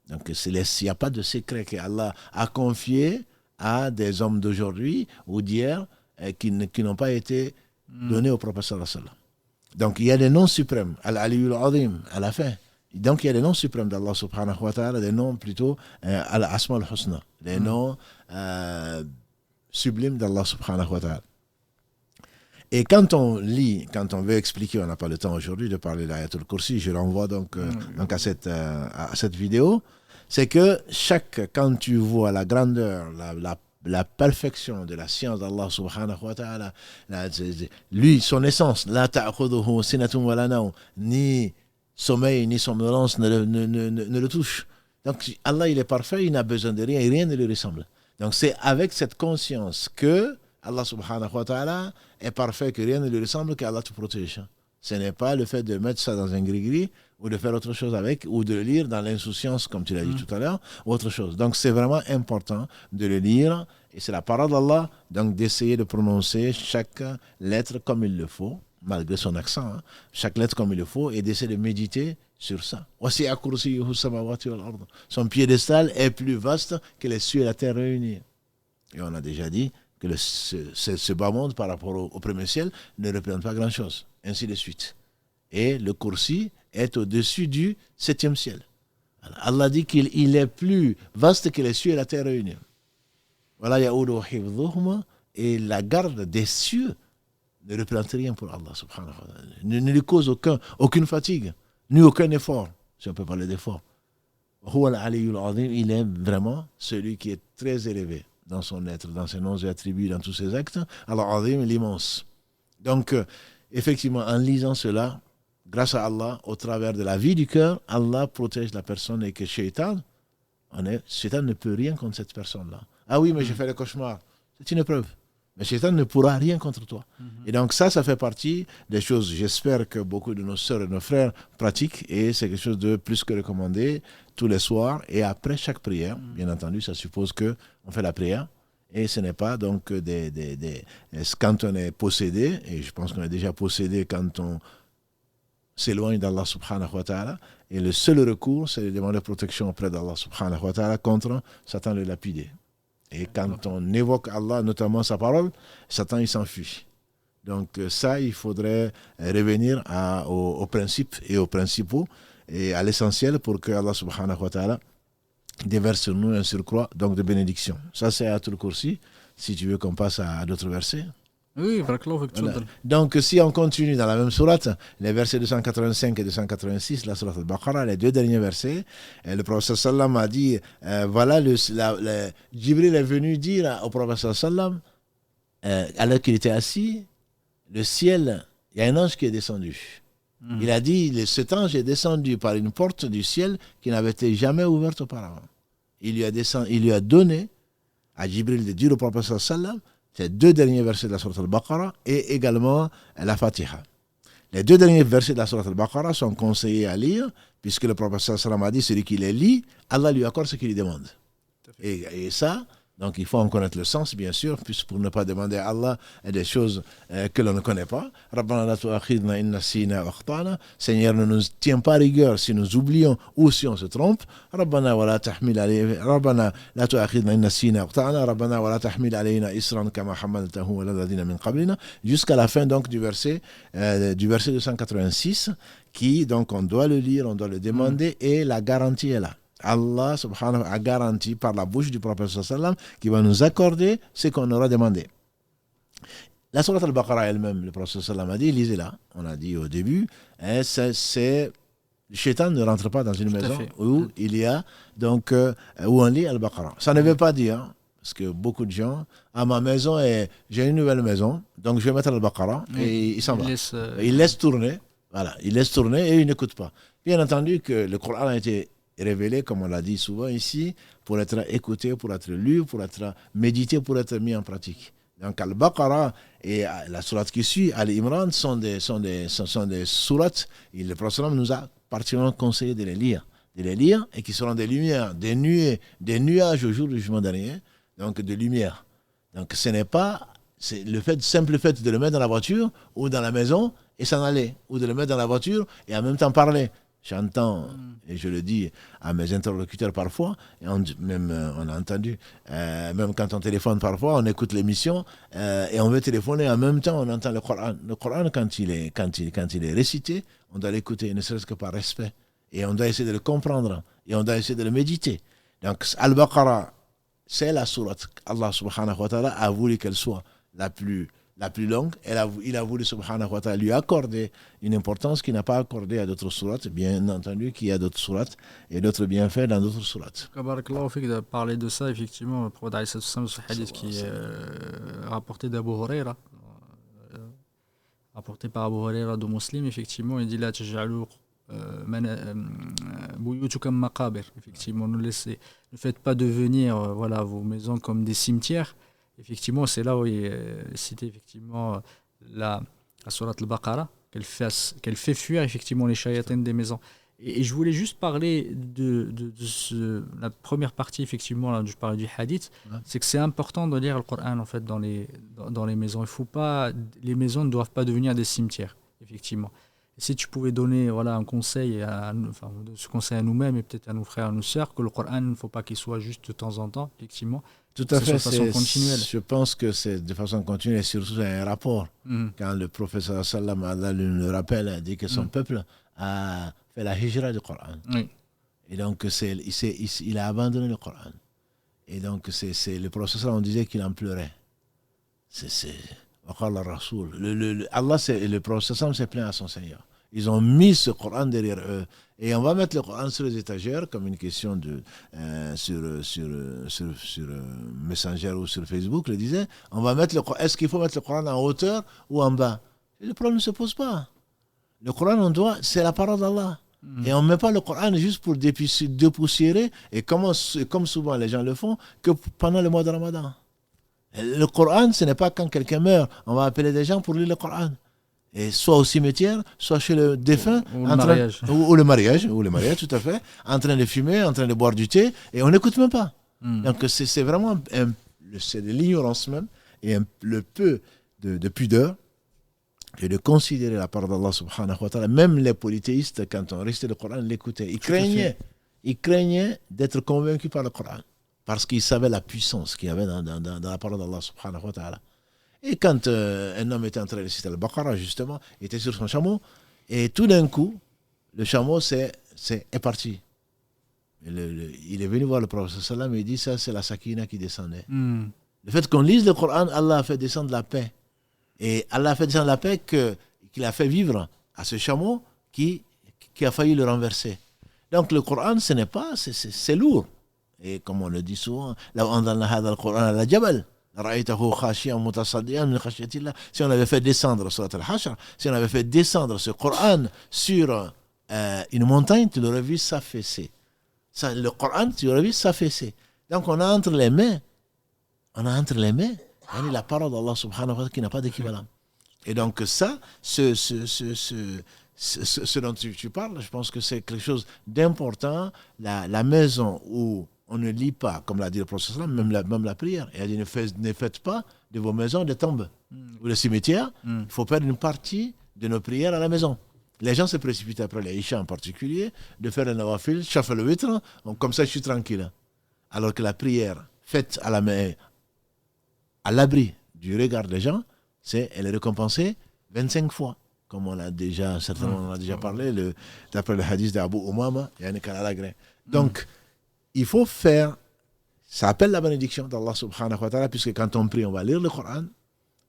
Donc il n'y a pas de secret qu'Allah a confié à des hommes d'aujourd'hui ou d'hier qui n'ont pas été donnés au prophète sallallahu alayhi wa sallam. Donc il y a des noms suprêmes, Al-Aliyul Azim, à la fin. Donc il y a des noms suprêmes d'Allah subhanahu wa ta'ala, des noms plutôt Al-Asma al-Husna, des noms sublimes d'Allah subhanahu wa ta'ala. Et quand on veut expliquer, on n'a pas le temps aujourd'hui de parler d'Ayatul Kursi, je renvoie donc à cette vidéo, c'est que quand tu vois la grandeur, la perfection de la science d'Allah subhanahu wa ta'ala, lui, son essence, la ta'khudhuhu sinatun wa la nawm, ni sommeil ni somnolence ne le touche. Donc Allah, il est parfait, il n'a besoin de rien et rien ne lui ressemble. Donc c'est avec cette conscience que Allah subhanahu wa ta'ala est parfait, que rien ne lui ressemble, qu'Allah te protège. Ce n'est pas le fait de mettre ça dans un gris-gris ou de faire autre chose avec, ou de le lire dans l'insouciance, comme tu l'as dit tout à l'heure, ou autre chose. Donc c'est vraiment important de le lire, et c'est la parole d'Allah, donc d'essayer de prononcer chaque lettre comme il le faut, malgré son accent, chaque lettre comme il le faut, et d'essayer de méditer sur ça. Son piédestal est plus vaste que les cieux et la terre réunis. Et on a déjà dit que ce bas monde par rapport au premier ciel ne représente pas grand-chose. Ainsi de suite. Et le Kursi est au-dessus du 7e ciel. Alors, Allah dit qu'il est plus vaste que les cieux et la terre réunis. Voilà, et la garde des cieux ne représente rien pour Allah subhanahu wa ta'ala. Ne lui cause aucune fatigue, ni aucun effort, si on peut parler d'effort. Il est vraiment celui qui est très élevé dans son être, dans ses noms et attributs, dans tous ses actes. Alors, Azim, l'immense. Donc, effectivement, en lisant cela, grâce à Allah, au travers de la vie du cœur, Allah protège la personne et que Shaitan ne peut rien contre cette personne-là. Ah oui, mais j'ai fait le cauchemar. C'est une preuve. Mais Shaitan ne pourra rien contre toi. Et donc ça fait partie des choses, j'espère que beaucoup de nos sœurs et nos frères pratiquent, et c'est quelque chose de plus que recommandé tous les soirs et après chaque prière. Bien entendu, ça suppose qu'on fait la prière, et ce n'est pas donc quand on est possédé, et je pense qu'on est déjà possédé quand on s'éloigne d'Allah subhanahu wa ta'ala, et le seul recours, c'est de demander protection auprès d'Allah subhanahu wa ta'ala contre Satan le lapidé. Et quand on évoque Allah, notamment sa parole, Satan il s'enfuit. Donc ça, il faudrait revenir aux principes et aux principaux et à l'essentiel pour que Allah subhanahu wa ta'ala déverse sur nous un surcroît donc de bénédiction. Ça, c'est Ayatul Kursi. Si tu veux qu'on passe à d'autres versets. Oui, voilà. Donc, si on continue dans la même sourate, les versets 285 et 286, la sourate Al-Baqarah, les deux derniers versets, le prophète sallam a dit, voilà, Jibril est venu dire au prophète sallam, alors qu'il était assis, le ciel, il y a un ange qui est descendu. Il a dit, cet ange est descendu par une porte du ciel qui n'avait été jamais ouverte auparavant. Il lui a donné à Jibril de dire au prophète sallam, ces deux derniers versets de la sourate Al-Baqarah et également la Fatiha. Les deux derniers versets de la sourate Al-Baqarah sont conseillés à lire, puisque le prophète sallam a dit, celui qui les lit, Allah lui accorde ce qu'il lui demande. Et ça, donc il faut en connaître le sens, bien sûr, pour ne pas demander à Allah des choses que l'on ne connaît pas. Seigneur, ne nous tiens pas rigueur si nous oublions ou si on se trompe. Jusqu'à la fin donc du verset 286, qui donc on doit le lire, on doit le demander, et la garantie est là. Allah subhanahu wa ta'ala a garanti par la bouche du prophète sallam qu'il va nous accorder ce qu'on aura demandé. La sourate Al-Baqarah elle-même, le prophète sallam a dit, lisez-la. On a dit au début, le shaitan ne rentre pas dans une maison où il y a donc où on lit Al-Baqarah. Ça ne veut pas dire, parce que beaucoup de gens, à ma maison, j'ai une nouvelle maison, donc je vais mettre Al-Baqarah et il s'en va. Il laisse tourner, voilà, il laisse tourner et il n'écoute pas. Bien entendu que le Coran a été révélé, comme on l'a dit souvent ici, pour être écouté, pour être lu, pour être médité, pour être mis en pratique. Donc Al-Baqarah et la sourate qui suit, Al-Imran, sont des sourates, et le prophète nous a particulièrement conseillé de les lire et qui seront des lumières, des nuages au jour du jugement dernier, donc de lumière. Donc ce n'est pas simple fait de le mettre dans la voiture ou dans la maison et s'en aller, ou de le mettre dans la voiture et en même temps parler. J'entends, et je le dis à mes interlocuteurs parfois, et on a entendu, même quand on téléphone parfois, on écoute l'émission, et on veut téléphoner, en même temps on entend le Coran. Le Coran, quand il est récité, on doit l'écouter, ne serait-ce que par respect. Et on doit essayer de le comprendre, et on doit essayer de le méditer. Donc, Al-Baqarah, c'est la sourate. Allah subhanahu wa ta'ala a voulu qu'elle soit la plus longue. Il a voulu, subhanahu wa ta'ala, lui accorder une importance qu'il n'a pas accordée à d'autres sourates. Bien entendu qu'il y a d'autres sourates et d'autres bienfaits dans d'autres sourates. Barakallahu fik de parler de ça, effectivement, le prophète alayhi salam, ce hadith qui est rapporté d'Abu Huraira, rapporté par Abu Huraira de Muslim, effectivement, il dit la taj'alu buyutukum maqabir. Effectivement, ne faites pas devenir vos maisons comme des cimetières. Effectivement, c'est là où il est cité effectivement la sourate Al-Baqarah, qu'elle fait fuir effectivement les shayatins des maisons. Et je voulais juste parler de la première partie, effectivement, là, je parlais du hadith, c'est que c'est important de lire le Coran en fait, dans les maisons. Les maisons ne doivent pas devenir des cimetières, effectivement. Et si tu pouvais donner un conseil, ce conseil à nous-mêmes et peut-être à nos frères et nos sœurs, que le Coran, il ne faut pas qu'il soit juste de temps en temps, effectivement. Tout à fait, de façon continuelle. Je pense que c'est de façon continuelle et surtout un rapport. Quand le professeur sallam le rappelle, il dit que son peuple a fait la hijra du Coran. Oui. Et donc il a abandonné le Coran. Et donc le professeur, on disait qu'il en pleurait. Allah, le professeur s'est plaint à son Seigneur. Ils ont mis ce Coran derrière eux. Et on va mettre le Coran sur les étagères, comme une question sur Messenger ou sur Facebook, le disait. On va mettre est-ce qu'il faut mettre le Coran en hauteur ou en bas? Le problème ne se pose pas. Le Coran, c'est la parole d'Allah. Et on ne met pas le Coran juste pour dépoussiérer, et comme souvent les gens le font, que pendant le mois de Ramadan. Le Coran, ce n'est pas quand quelqu'un meurt, on va appeler des gens pour lire le Coran. Et soit au cimetière, soit chez le défunt, ou le mariage, tout à fait, en train de fumer, en train de boire du thé, et on n'écoute même pas. Donc c'est vraiment c'est de l'ignorance même, et le peu de pudeur, et de considérer la parole d'Allah subhanahu wa ta'ala. Même les polythéistes, quand on restait le Coran, l'écoutaient. Ils craignaient d'être convaincus par le Coran, parce qu'ils savaient la puissance qu'il y avait dans la parole d'Allah subhanahu wa ta'ala. Et quand un homme était en train de réciter le Baqarah, justement, il était sur son chameau, et tout d'un coup, le chameau est parti. Il est venu voir le prophète sallam et il dit ça c'est la sakina qui descendait. Le fait qu'on lise le Coran, Allah a fait descendre la paix. Et Allah a fait descendre la paix qu'il a fait vivre à ce chameau qui a failli le renverser. Donc le Coran, ce n'est pas, c'est lourd. Et comme on le dit souvent, si on avait fait descendre surat al-Hashr, si on avait fait descendre ce Coran sur une montagne, tu l'aurais vu s'affaisser. Le Coran, tu l'aurais vu s'affaisser. Donc on a entre les mains la parole d'Allah subhanahu wa ta'ala qui n'a pas d'équivalent. Et donc ça, ce dont tu parles, je pense que c'est quelque chose d'important. La maison où on ne lit pas, comme l'a dit le prophète, même la prière. Et elle dit ne faites pas de vos maisons des tombes ou des cimetières. Il faut faire une partie de nos prières à la maison. Les gens se précipitent après les Isha en particulier, de faire le nawafil, shafal le witr, comme ça je suis tranquille. Alors que la prière faite à la main, à l'abri du regard des gens, elle est récompensée 25 fois. Comme on a déjà, certainement on a déjà parlé, d'après le hadith d'Abu Umama, il y a une canal. Donc, il faut faire, ça appelle la bénédiction d'Allah subhanahu wa ta'ala, puisque quand on prie, on va lire le Coran.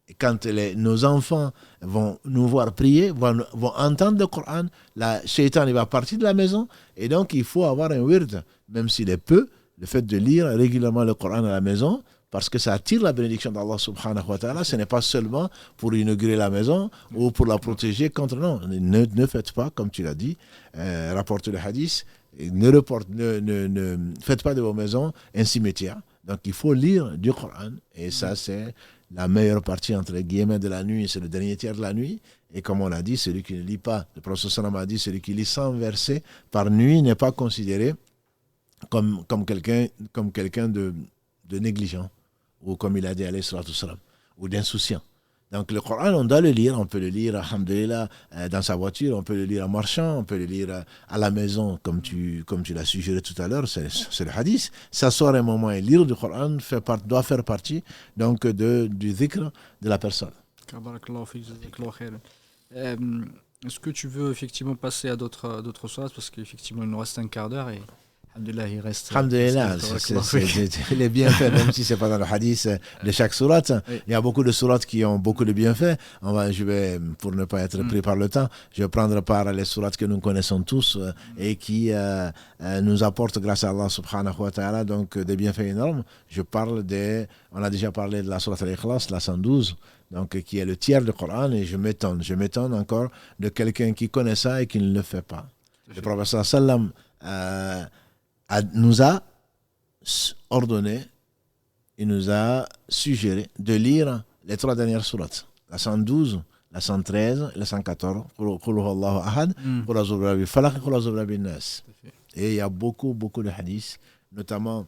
Et quand nos enfants vont nous voir prier, vont entendre le Coran, la shaitan il va partir de la maison. Et donc, il faut avoir un wird, même s'il est peu, le fait de lire régulièrement le Coran à la maison, parce que ça attire la bénédiction d'Allah subhanahu wa ta'ala. Ce n'est pas seulement pour inaugurer la maison ou pour la protéger contre... Non, ne faites pas, comme tu l'as dit, rapporte le hadith, ne faites pas de vos maisons un cimetière. Donc il faut lire du Coran. Et ça, c'est la meilleure partie, entre guillemets, de la nuit. C'est le dernier tiers de la nuit. Et comme on l'a dit, celui qui ne lit pas, le prophète sallam a dit, celui qui lit 100 versets par nuit n'est pas considéré comme quelqu'un de négligent. Ou comme il a dit, alayhi salatu wassalam, ou d'insouciant. Donc le Coran, on doit le lire, on peut le lire, alhamdulillah, dans sa voiture, on peut le lire en marchant, on peut le lire à la maison, comme tu l'as suggéré tout à l'heure, c'est le hadith. S'asseoir un moment et lire du Coran doit faire partie donc du dhikr de la personne. Est-ce que tu veux effectivement passer à d'autres sourates, parce qu'effectivement il nous reste un quart d'heure et alhamdulillah, il reste... Alhamdulillah, c'est les bienfaits, même si ce n'est pas dans le hadith de chaque sourate. Oui. Il y a beaucoup de sourates qui ont beaucoup de bienfaits. Je vais, pour ne pas être pris par le temps, je vais prendre part à les sourates que nous connaissons tous et qui nous apportent, grâce à Allah subhanahu wa ta'ala, donc des bienfaits énormes. On a déjà parlé de la sourate al-Ikhlas, la 112, donc, qui est le tiers du Coran, et je m'étonne encore de quelqu'un qui connaît ça et qui ne le fait pas. Le prophète sallam nous a ordonné, il nous a suggéré de lire les 3 dernières sourates, la 112, la 113, la 114, et il y a beaucoup de hadiths, notamment,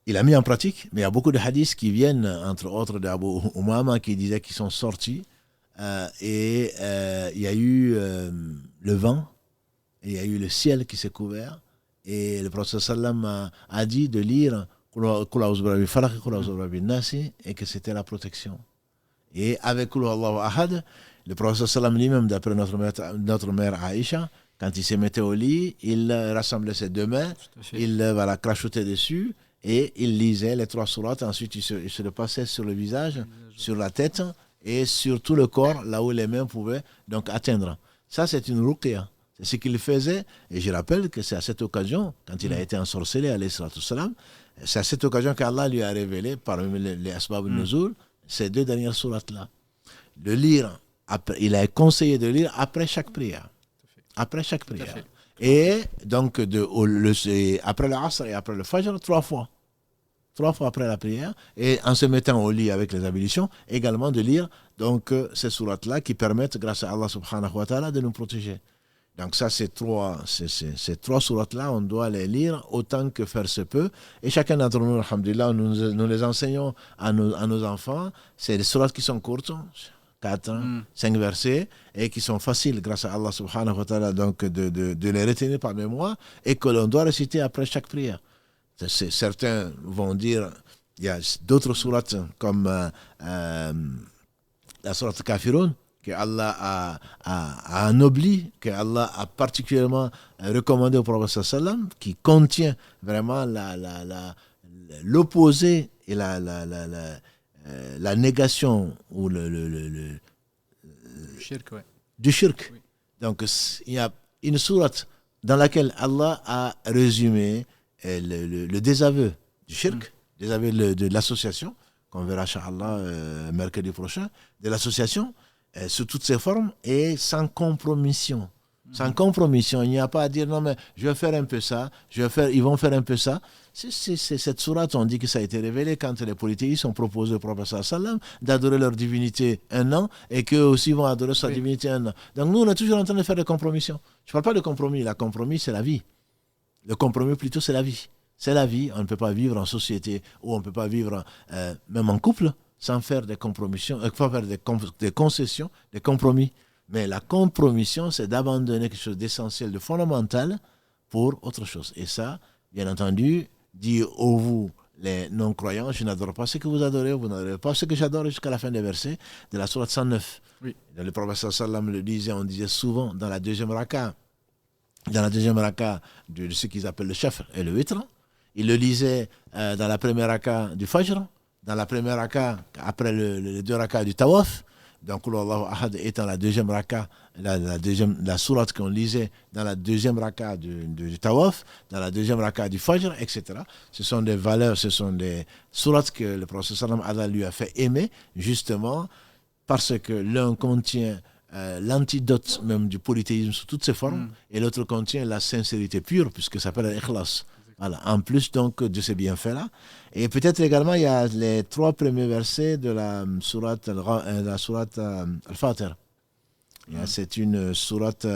il a mis en pratique, mais il y a beaucoup de hadiths qui viennent, entre autres d'Abu Umama, qui disaient qu'ils sont sortis, et il y a eu le vent, et il y a eu le ciel qui s'est couvert, et le prophète sallam a dit de lire et que c'était la protection. Et avec Allahu Ahad, le prophète sallam lui-même, d'après notre mère Aïcha, quand il se mettait au lit, il rassemblait ses 2 mains, il la crachotait dessus, et il lisait les 3 sourates. Ensuite il se le passait sur le visage, sur la tête, et sur tout le corps, là où les mains pouvaient donc atteindre. Ça, c'est une ruqya. C'est ce qu'il faisait, et je rappelle que c'est à cette occasion, quand il a été ensorcelé, alayhi salatu wassalam, c'est à cette occasion qu'Allah lui a révélé, parmi les asbab al-nuzul, ces 2 dernières sourates-là. De lire, il a conseillé de lire après chaque prière. Après chaque prière. Et donc, après le Asr et après le Fajr, 3 fois. 3 fois après la prière, et en se mettant au lit avec les ablutions, également de lire donc, ces sourates-là qui permettent, grâce à Allah subhanahu wa ta'ala, de nous protéger. Donc ça, ces 3 sourates-là, on doit les lire autant que faire se peut. Et chacun d'entre nous, alhamdulillah, nous les enseignons à nos enfants. C'est des sourates qui sont courtes, 4, 5 versets, et qui sont faciles, grâce à Allah subhanahu wa ta'ala, donc de les retenir par mémoire, et que l'on doit réciter après chaque prière. Certains vont dire, il y a d'autres sourates comme la sourate Kafirun, que Allah a anobli, que Allah a particulièrement recommandé au prophète sallam, qui contient vraiment l'opposé et la négation ou du shirk. Oui. Donc il y a une sourate dans laquelle Allah a résumé le désaveu du shirk, désaveu de l'association, qu'on verra Inch'Allah mercredi prochain, de l'association, sous toutes ses formes et sans compromission. Sans compromission, il n'y a pas à dire non mais je vais faire un peu ça, ils vont faire un peu ça. C'est cette sourate, on dit que ça a été révélé quand les polythéistes ont proposé au prophète sallam d'adorer leur divinité un an et qu'eux aussi vont adorer sa divinité un an. Donc nous, on est toujours en train de faire des compromissions. Je ne parle pas de compromis, la compromis c'est la vie. Le compromis plutôt c'est la vie. C'est la vie, on ne peut pas vivre en société ou on ne peut pas vivre même en couple sans faire des compromissions, sans faire des concessions, des compromis. Mais la compromission, c'est d'abandonner quelque chose d'essentiel, de fondamental pour autre chose. Et ça, bien entendu, dit au vous, les non-croyants, je n'adore pas ce que vous adorez, vous n'adorez pas ce que j'adore, jusqu'à la fin des versets de la sourate 109. Oui. Le prophète sallam le disait, on disait souvent dans la deuxième raka de ce qu'ils appellent le shafr et le witr. Il le lisait dans la première raka du fajr, dans la première raka, après les deux rakas du tawaf. Donc, Allahu Ahad étant la deuxième raka, la sourate qu'on lisait dans la deuxième raka du Tawaf, dans la deuxième raka du Fajr, etc. Ce sont des valeurs, ce sont des sourates que le prophète sallam Allah lui a fait aimer, justement, parce que l'un contient l'antidote même du polythéisme sous toutes ses formes, et l'autre contient la sincérité pure, puisque ça s'appelle l'ikhlas. Voilà. En plus donc de ces bienfaits-là. Et peut-être également, il y a les 3 premiers versets de la sourate Al-Fatir. C'est une sourate,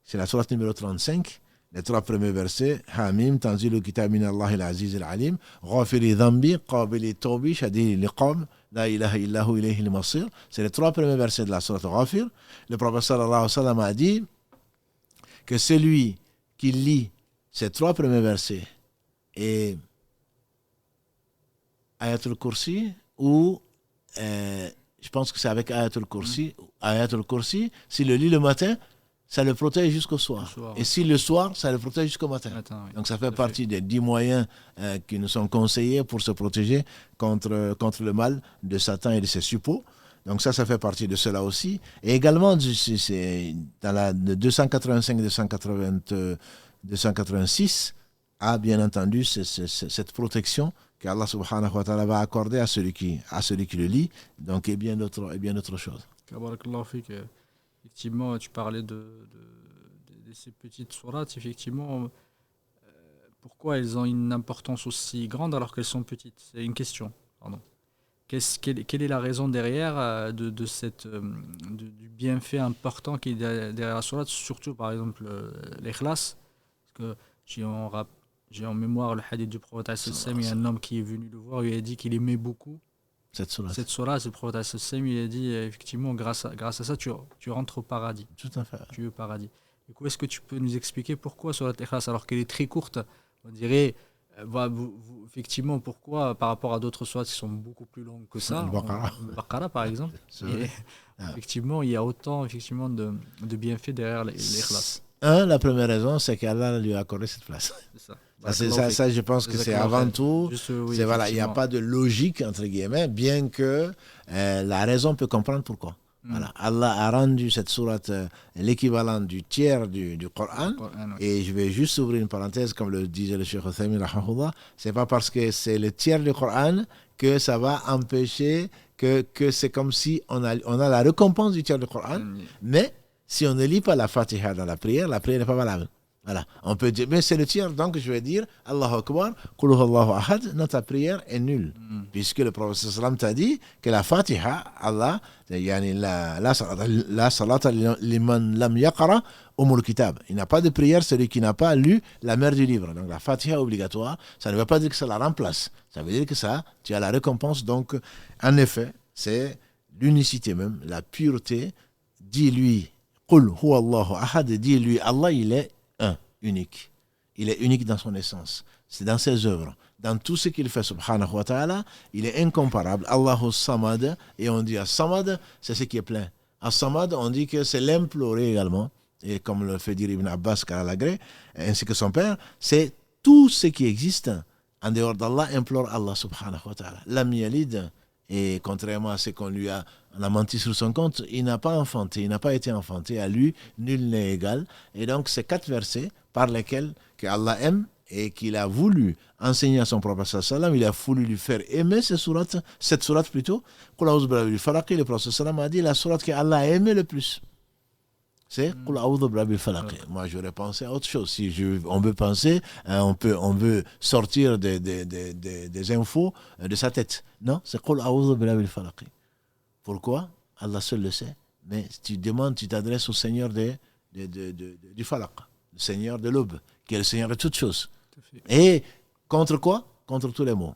c'est la sourate numéro 35. Les 3 premiers versets. Hamim, tanzilu kitab min Allah al-Aziz al-Alim, ghafiri dhambi, qabili tawbi, shadili liqam, la ilaha illahu ilayhi al-masir. C'est les 3 premiers versets de la sourate Ghafir. Le prophète sallallahu alayhi wa sallam a dit que celui qui lit ces 3 premiers versets et Ayatul Kursi, ou je pense que c'est avec Ayatul Kursi, s'il le lit le matin, ça le protège jusqu'au soir. Et si le soir, ça le protège jusqu'au matin. Oui. Donc ça fait partie des 10 moyens qui nous sont conseillés pour se protéger contre le mal de Satan et de ses suppôts. Donc ça fait partie de cela aussi. Et également, c'est dans la 285 bien entendu cette protection qu'Allah subhanahu wa ta'ala va accorder à celui qui le lit, donc et bien d'autres choses. Effectivement, tu parlais de ces petites sourates, effectivement, pourquoi elles ont une importance aussi grande alors qu'elles sont petites? C'est une question, pardon. Quelle est la raison derrière du bienfait important qui est derrière la sourate, surtout par exemple l'ikhlas, parce que j'ai en mémoire le hadith du prophète sallallahu, il y a un homme qui est venu le voir, il lui a dit qu'il aimait beaucoup cette sourate, le prophète sallallahu, il a dit effectivement grâce à ça tu rentres au paradis. Tout à fait. Tu es au paradis. Du coup, est-ce que tu peux nous expliquer pourquoi sourate Ikhlas, alors qu'elle est très courte, on dirait effectivement pourquoi par rapport à d'autres sourates qui sont beaucoup plus longues que ça, le Baqara par exemple, effectivement il y a autant effectivement de bienfaits derrière l'Ikhlas. La première raison, c'est qu'Allah lui a accordé cette place. C'est ça. Ça, je pense que c'est avant tout. Il n'y a pas de logique, entre guillemets, bien que la raison peut comprendre pourquoi. Voilà. Allah a rendu cette sourate l'équivalent du tiers du Coran. Et je vais juste ouvrir une parenthèse, comme le disait le Cheikh Uthaymin, rahimahullah. C'est pas parce que c'est le tiers du Coran que ça va empêcher que c'est comme si on a la récompense du tiers du Coran. Mais si on ne lit pas la Fatiha dans la prière n'est pas valable. Voilà. On peut dire, mais c'est le tiers, donc je vais dire Allahu Akbar, Qul huwallahu ahad, notre prière est nulle. Puisque le prophète sallam t'a dit que la Fatiha, Allah, la salata liman lam yaqra umul kitab. Il n'a pas de prière celui qui n'a pas lu la mère du livre. Donc la Fatiha obligatoire, ça ne veut pas dire que ça la remplace. Ça veut dire que ça, tu as la récompense. Donc, en effet, c'est l'unicité même, la pureté. Dis-lui, Qul huwallahu ahad, dis-lui, Allah, il est unique. Il est unique dans son essence. C'est dans ses œuvres. Dans tout ce qu'il fait, subhanahu wa ta'ala, il est incomparable. Allahu samad, et on dit samad, c'est ce qui est plein. As-Samad, on dit que c'est l'implorer également. Et comme le fait dire Ibn Abbas Karalagré, ainsi que son père, c'est tout ce qui existe en dehors d'Allah implore Allah subhanahu wa ta'ala. Lam yalid, et contrairement à ce qu'on lui a menti sur son compte, il n'a pas enfanté, il n'a pas été enfanté. À lui, nul n'est égal. Et donc, ces 4 versets par lesquels que Allah aime et qu'il a voulu enseigner à son prophète sallam, il a voulu lui faire aimer cette sourate plutôt. Le prophète sallam a dit la sourate qu'Allah a aimé le plus. C'est Qul a'udhu birabbil falaq. Moi, j'aurais pensé à autre chose. On veut penser, on veut sortir des infos de sa tête. Non, c'est Qul a'udhu birabbil falaq. Pourquoi? Allah seul le sait. Mais tu t'adresses au Seigneur du falaq, le Seigneur de l'aube, qui est le Seigneur de toutes choses. Et contre quoi? Contre tous les maux.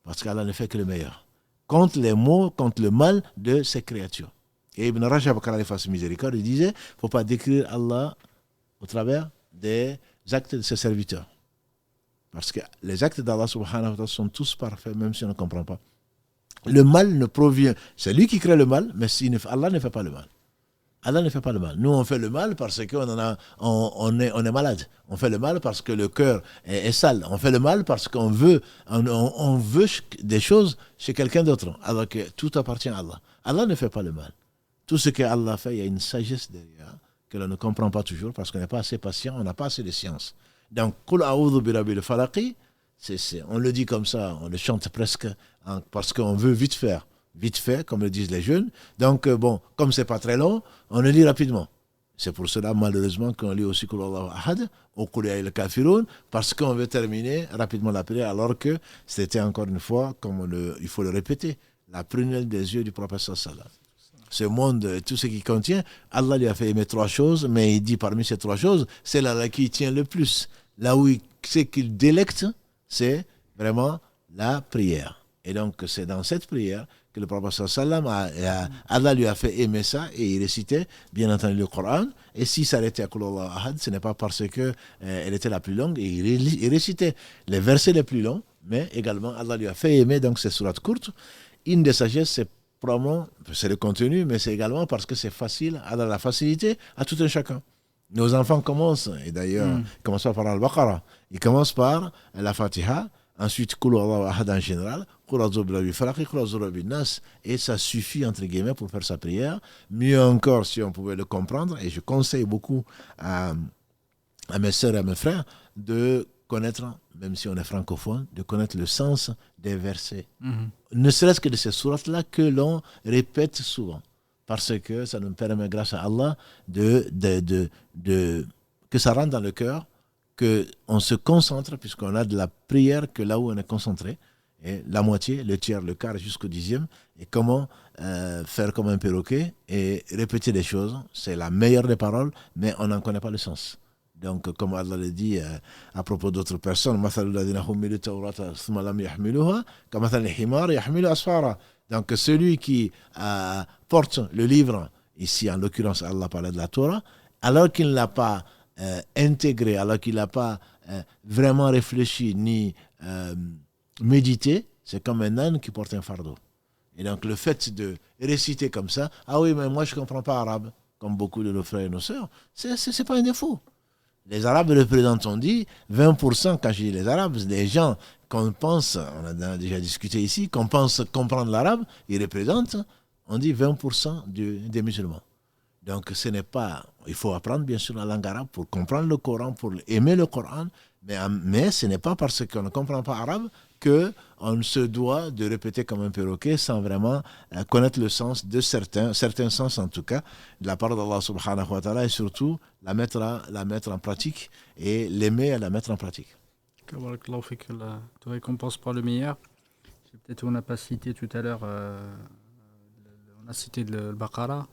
Parce qu'Allah ne fait que le meilleur. Contre les maux, contre le mal de ses créatures. Et Ibn Rajab, quand il fasse miséricorde, il disait, il ne faut pas décrire Allah au travers des actes de ses serviteurs. Parce que les actes d'Allah subhanahu wa ta'ala sont tous parfaits, même si on ne comprend pas. Le mal ne provient, c'est lui qui crée le mal, mais Allah ne fait pas le mal. Allah ne fait pas le mal. Nous, on fait le mal parce qu'on est malade. On fait le mal parce que le cœur est sale. On fait le mal parce qu'on veut des choses chez quelqu'un d'autre, alors que tout appartient à Allah. Allah ne fait pas le mal. Tout ce que Allah fait, il y a une sagesse derrière que l'on ne comprend pas toujours parce qu'on n'est pas assez patient, on n'a pas assez de science. Donc, Qul a'udhu birabbil falaq, on le dit comme ça, on le chante presque parce qu'on veut vite fait, comme le disent les jeunes. Donc, comme c'est pas très long, on le lit rapidement. C'est pour cela, malheureusement, qu'on lit aussi Qul Allahu ahad ou Qul ya ayyuhal kafirun, parce qu'on veut terminer rapidement la prière, alors que c'était encore une fois, il faut le répéter, la prunelle des yeux du prophète sallallahu alayhi wa sallam. Ce monde, tout ce qu'il contient, Allah lui a fait aimer 3 choses, mais il dit parmi ces 3 choses, c'est là qui tient le plus. Là où c'est qu'il délecte, c'est vraiment la prière. Et donc, c'est dans cette prière que le prophète sallam Allah lui a fait aimer ça et il récitait, bien entendu, le Coran. Et s'il s'arrêtait à Qul Allahu ahad, ce n'est pas parce que elle était la plus longue, et il récitait les versets les plus longs, mais également Allah lui a fait aimer donc ces sourates courtes. Une des sagesses, c'est le contenu, mais c'est également parce que c'est facile, à la facilité à tout un chacun. Nos enfants commencent, et d'ailleurs, ils commencent par Al-Baqarah. Ils commencent par la Fatiha, ensuite Qul Allahu ahad en général, Qul a'udhu birabbil falaq, Qul a'udhu birabbin nas, et ça suffit entre guillemets pour faire sa prière. Mieux encore si on pouvait le comprendre, et je conseille beaucoup à mes sœurs et à mes frères de connaître, même si on est francophone, de connaître le sens des versets. Ne serait-ce que de ces sourates-là que l'on répète souvent. Parce que ça nous permet, grâce à Allah, que ça rentre dans le cœur, qu'on se concentre, puisqu'on a de la prière que là où on est concentré, et la moitié, le tiers, le quart jusqu'au 10e, et comment faire comme un perroquet et répéter des choses. C'est la meilleure des paroles, mais on n'en connaît pas le sens. Donc, comme Allah le dit à propos d'autres personnes, donc celui qui porte le livre, ici en l'occurrence Allah parlait de la Torah, alors qu'il ne l'a pas intégré, alors qu'il n'a pas vraiment réfléchi ni médité, c'est comme un âne qui porte un fardeau. Et donc le fait de réciter comme ça, ah oui, mais moi je ne comprends pas arabe, comme beaucoup de nos frères et nos sœurs, c'est pas un défaut. Les Arabes représentent, on dit, 20%, quand je dis les Arabes, les gens qu'on pense, on a déjà discuté ici, qu'on pense comprendre l'arabe, ils représentent, on dit 20% des musulmans. Donc ce n'est pas, il faut apprendre bien sûr la langue arabe pour comprendre le Coran, pour aimer le Coran, mais ce n'est pas parce qu'on ne comprend pas arabe qu'on se doit de répéter comme un perroquet sans vraiment connaître le sens de certains sens en tout cas, de la part d'Allah subhanahu wa ta'ala, et surtout la mettre en pratique et l'aimer et la mettre en pratique. Barakallahu fik, Allah te récompense par le meilleur. Peut-être on n'a pas cité tout à l'heure, on a cité le Baqarah,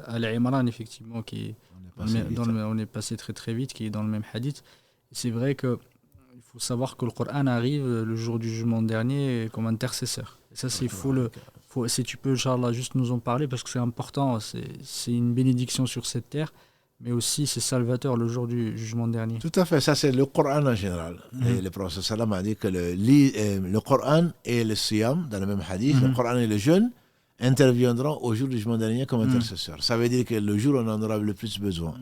Al-Imran effectivement, qui on est passé très très vite, qui est dans le même hadith. Et c'est vrai que il faut savoir que le Coran arrive le jour du jugement dernier comme intercesseur. Et ça, si tu peux, Inch'Allah, juste nous en parler, parce que c'est important, c'est une bénédiction sur cette terre, mais aussi c'est salvateur le jour du jugement dernier. Tout à fait, ça c'est le Coran en général. Et le prophète sallam a dit que le Coran et le siyam, dans le même hadith, le Coran et le jeûne, interviendront au jour du jugement dernier comme intercesseurs. Ça veut dire que le jour où on en aura le plus besoin.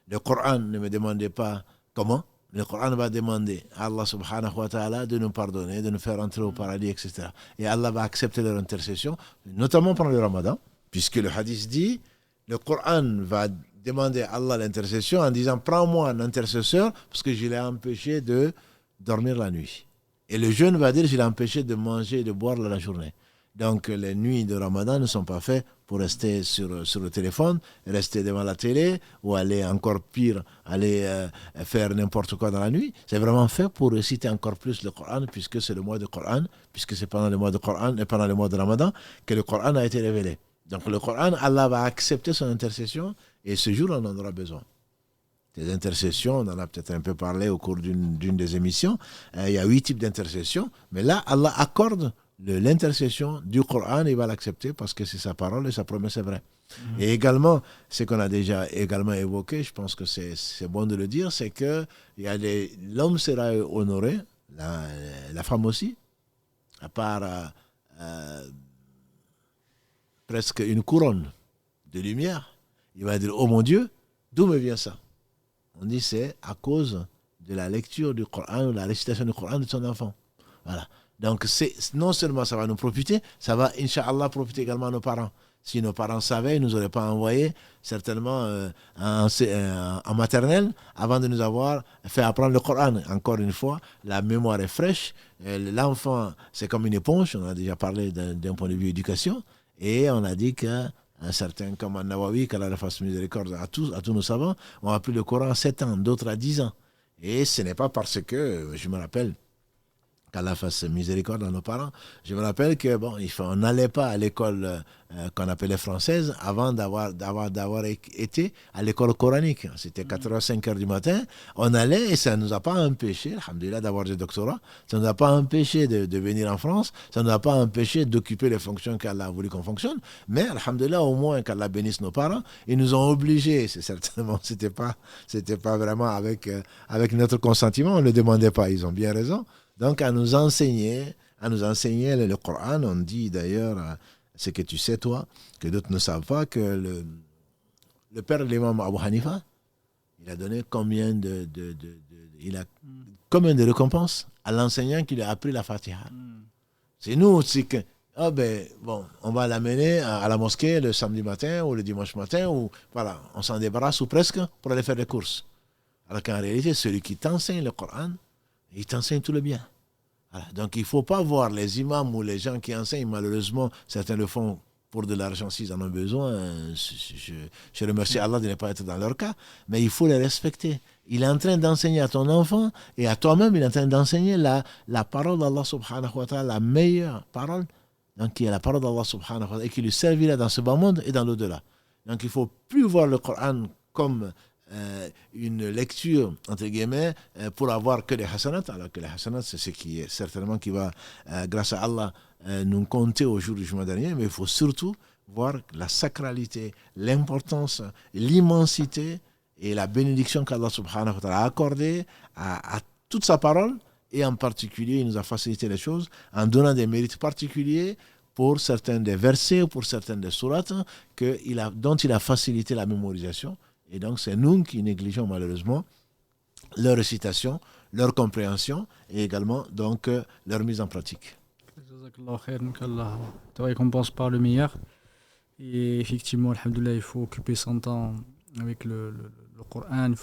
Le Coran ne me demandait pas comment. Le Coran va demander à Allah subhanahu wa ta'ala de nous pardonner, de nous faire entrer au paradis, etc. Et Allah va accepter leur intercession, notamment pendant le Ramadan, puisque le hadith dit, le Coran va demander à Allah l'intercession en disant, prends-moi un intercesseur parce que je l'ai empêché de dormir la nuit. Et le jeûne va dire, je l'ai empêché de manger et de boire la journée. Donc les nuits de Ramadan ne sont pas faites pour rester sur le téléphone, rester devant la télé ou aller encore pire, aller faire n'importe quoi dans la nuit. C'est vraiment fait pour réciter encore plus le Coran, puisque c'est le mois de Coran, puisque c'est pendant le mois de Coran et pendant le mois de Ramadan que le Coran a été révélé. Donc le Coran, Allah va accepter son intercession et ce jour on en aura besoin. Des intercessions, on en a peut-être un peu parlé au cours d'une des émissions. Il y a 8 types d'intercessions, mais là Allah accorde l'intercession du Coran, il va l'accepter parce que c'est sa parole et sa promesse est vraie. Et également, ce qu'on a déjà également évoqué, je pense que c'est bon de le dire, c'est que l'homme sera honoré, la femme aussi, à part presque une couronne de lumière. Il va dire, oh mon Dieu, d'où me vient ça? On dit c'est à cause de la lecture du Coran ou la récitation du Coran de son enfant. Voilà. Donc, non seulement ça va nous profiter, ça va, Inch'Allah, profiter également à nos parents. Si nos parents savaient, ils ne nous auraient pas envoyé certainement en maternelle avant de nous avoir fait apprendre le Coran. Encore une fois, la mémoire est fraîche. L'enfant, c'est comme une éponge. On a déjà parlé d'un point de vue éducation. Et on a dit qu'un certain comme An-Nawawi, qu'Allah fasse miséricorde à tous nos savants, ont appris le Coran à 7 ans, d'autres à 10 ans. Et ce n'est pas parce que, je me rappelle, qu'Allah fasse miséricorde à nos parents. Je me rappelle que on n'allait pas à l'école qu'on appelait française avant d'avoir été à l'école coranique. C'était 4h, 5h du matin. On allait et ça ne nous a pas empêché, alhamdoulilah, d'avoir des doctorats. Ça ne nous a pas empêché de venir en France. Ça ne nous a pas empêché d'occuper les fonctions qu'Allah a voulu qu'on fonctionne. Mais alhamdoulilah, au moins qu'Allah bénisse nos parents. Ils nous ont obligés. C'était pas vraiment avec notre consentement. On ne le demandait pas. Ils ont bien raison. Donc, à nous enseigner le Coran. On dit d'ailleurs, ce que tu sais toi, que d'autres ne savent pas, que le père de l'imam Abu Hanifa, il a donné combien de récompenses à l'enseignant qui lui a appris la Fatiha. C'est nous aussi que, on va l'amener à la mosquée le samedi matin ou le dimanche matin, ou voilà, on s'en débarrasse ou presque pour aller faire des courses. Alors qu'en réalité, celui qui t'enseigne le Coran, il t'enseigne tout le bien. Voilà. Donc il ne faut pas voir les imams ou les gens qui enseignent, malheureusement, certains le font pour de l'argent s'ils en ont besoin. Je remercie Allah de ne pas être dans leur cas, mais il faut les respecter. Il est en train d'enseigner à ton enfant et à toi-même, il est en train d'enseigner la parole d'Allah subhanahu wa ta'ala, la meilleure parole, donc qui est la parole d'Allah subhanahu wa ta'ala et qui lui servira dans ce bas monde et dans l'au-delà. Donc il ne faut plus voir le Coran comme une lecture entre guillemets pour avoir que les hasanats, alors que les hasanats c'est ce qui est certainement qui va grâce à Allah nous compter au jour du jugement dernier, mais il faut surtout voir la sacralité, l'importance, l'immensité et la bénédiction qu'Allah subhanahu wa ta'ala a accordée à toute sa parole, et en particulier il nous a facilité les choses en donnant des mérites particuliers pour certains des versets ou pour certaines des sourates dont il a facilité la mémorisation. Et donc, c'est nous qui négligeons malheureusement leur récitation, leur compréhension et également donc leur mise en pratique. Allah te récompense par le meilleur. Et effectivement, alhamdoulilah, il faut occuper son temps avec le Coran,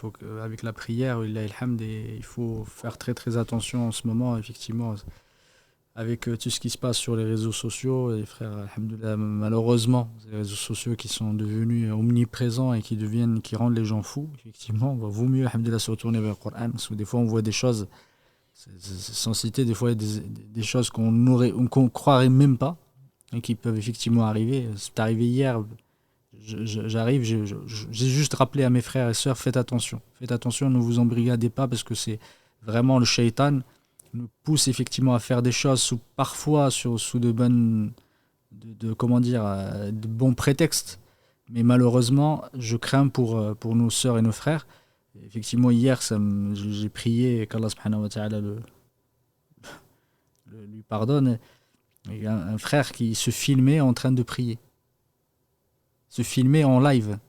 avec la prière, il faut faire très très attention en ce moment, effectivement. Avec tout ce qui se passe sur les réseaux sociaux, et frères, alhamdoulilah, malheureusement, les réseaux sociaux qui sont devenus omniprésents et qui rendent les gens fous, effectivement, vaut mieux, alhamdoulilah, se retourner vers le Coran, parce que des fois on voit des choses, sans citer, des fois des choses qu'on croirait même pas, et qui peuvent effectivement arriver. C'est arrivé hier, j'arrive, j'ai juste rappelé à mes frères et sœurs, faites attention, ne vous embrigadez pas, parce que c'est vraiment le shaitan nous pousse effectivement à faire des choses parfois sous de bons prétextes. Mais malheureusement, je crains pour nos sœurs et nos frères. Effectivement, hier, j'ai prié qu'Allah subhanahu wa ta'ala lui pardonne. Il y a un frère qui se filmait en train de prier. Se filmait en live.